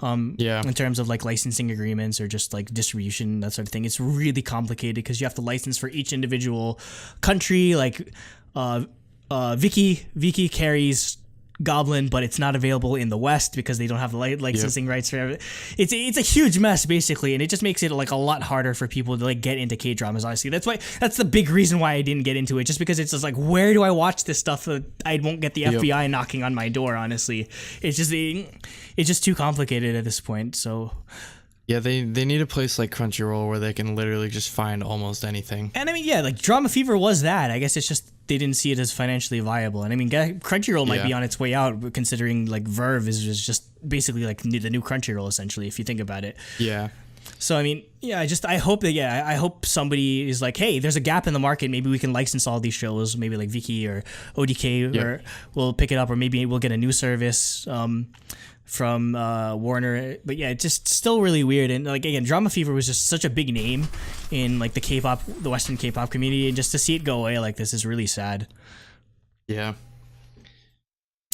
in terms of like licensing agreements or just like distribution, that sort of thing. It's really complicated because you have to license for each individual country. Like, Viki carries Goblin, but it's not available in the West because they don't have the licensing rights for it. It's a huge mess basically, and it just makes it like a lot harder for people to like get into K-dramas, honestly. That's the big reason why I didn't get into it, just because it's just like, where do I watch this stuff that I won't get the FBI knocking on my door, honestly. It's just too complicated at this point. So
yeah, they need a place like Crunchyroll where they can literally just find almost anything.
And I mean, yeah, like Dramafever was that. I guess it's just they didn't see it as financially viable. And I mean, Crunchyroll might be on its way out, considering like Verve is just basically like the new Crunchyroll essentially, if you think about it.
Yeah.
So I mean, yeah, I hope somebody is like, hey, there's a gap in the market. Maybe we can license all these shows. Maybe like Viki or ODK, or we'll pick it up, or maybe we'll get a new service from Warner. But yeah, it's just still really weird. And like, again, Dramafever was just such a big name in like the Western K-pop community, and just to see it go away like this is really sad.
Yeah.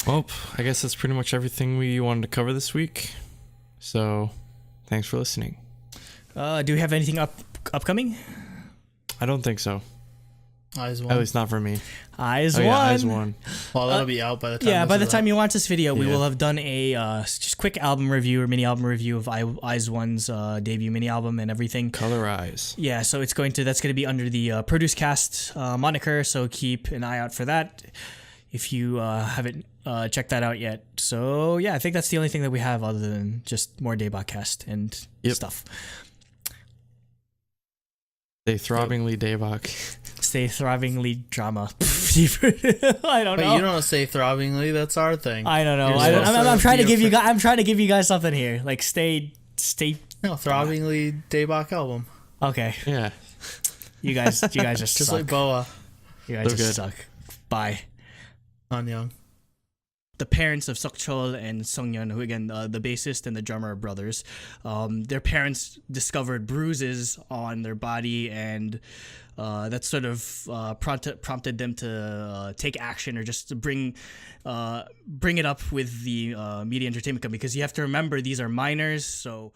Well, I guess that's pretty much everything we wanted to cover this week. So, thanks for listening.
Do we have anything upcoming?
I don't think so.
Eyes One.
At least not for me.
Eyes One.
Yeah, Eyes One.
Well, that'll be out by the time.
Yeah, by the time you watch this video, we will have done a just quick album review or mini album review of Eyes One's debut mini album and everything.
Color Eyes.
Yeah, so that's going to be under the Produce Cast moniker. So keep an eye out for that if you haven't checked that out yet. So yeah, I think that's the only thing that we have other than just more DaebakCast and stuff.
Stay throbbingly Daebak.
Stay thrivingly drama. I don't
But
know.
you don't say throbbingly. That's our thing.
I don't know.
You're
I'm
supposed
trying to
be
give you
a-
guys. I'm trying to give you guys something here. Like stay.
No, throbbingly Daebak album.
Okay,
Yeah.
you guys just
Just
suck.
like BoA
You guys
They're
just
good.
suck. Bye.
on Young.
The parents of Seokchul and Sungyeon, who again the bassist and the drummer are brothers, their parents discovered bruises on their body, and that sort of prompted them to take action or just to bring it up with the media entertainment company, because you have to remember these are minors, so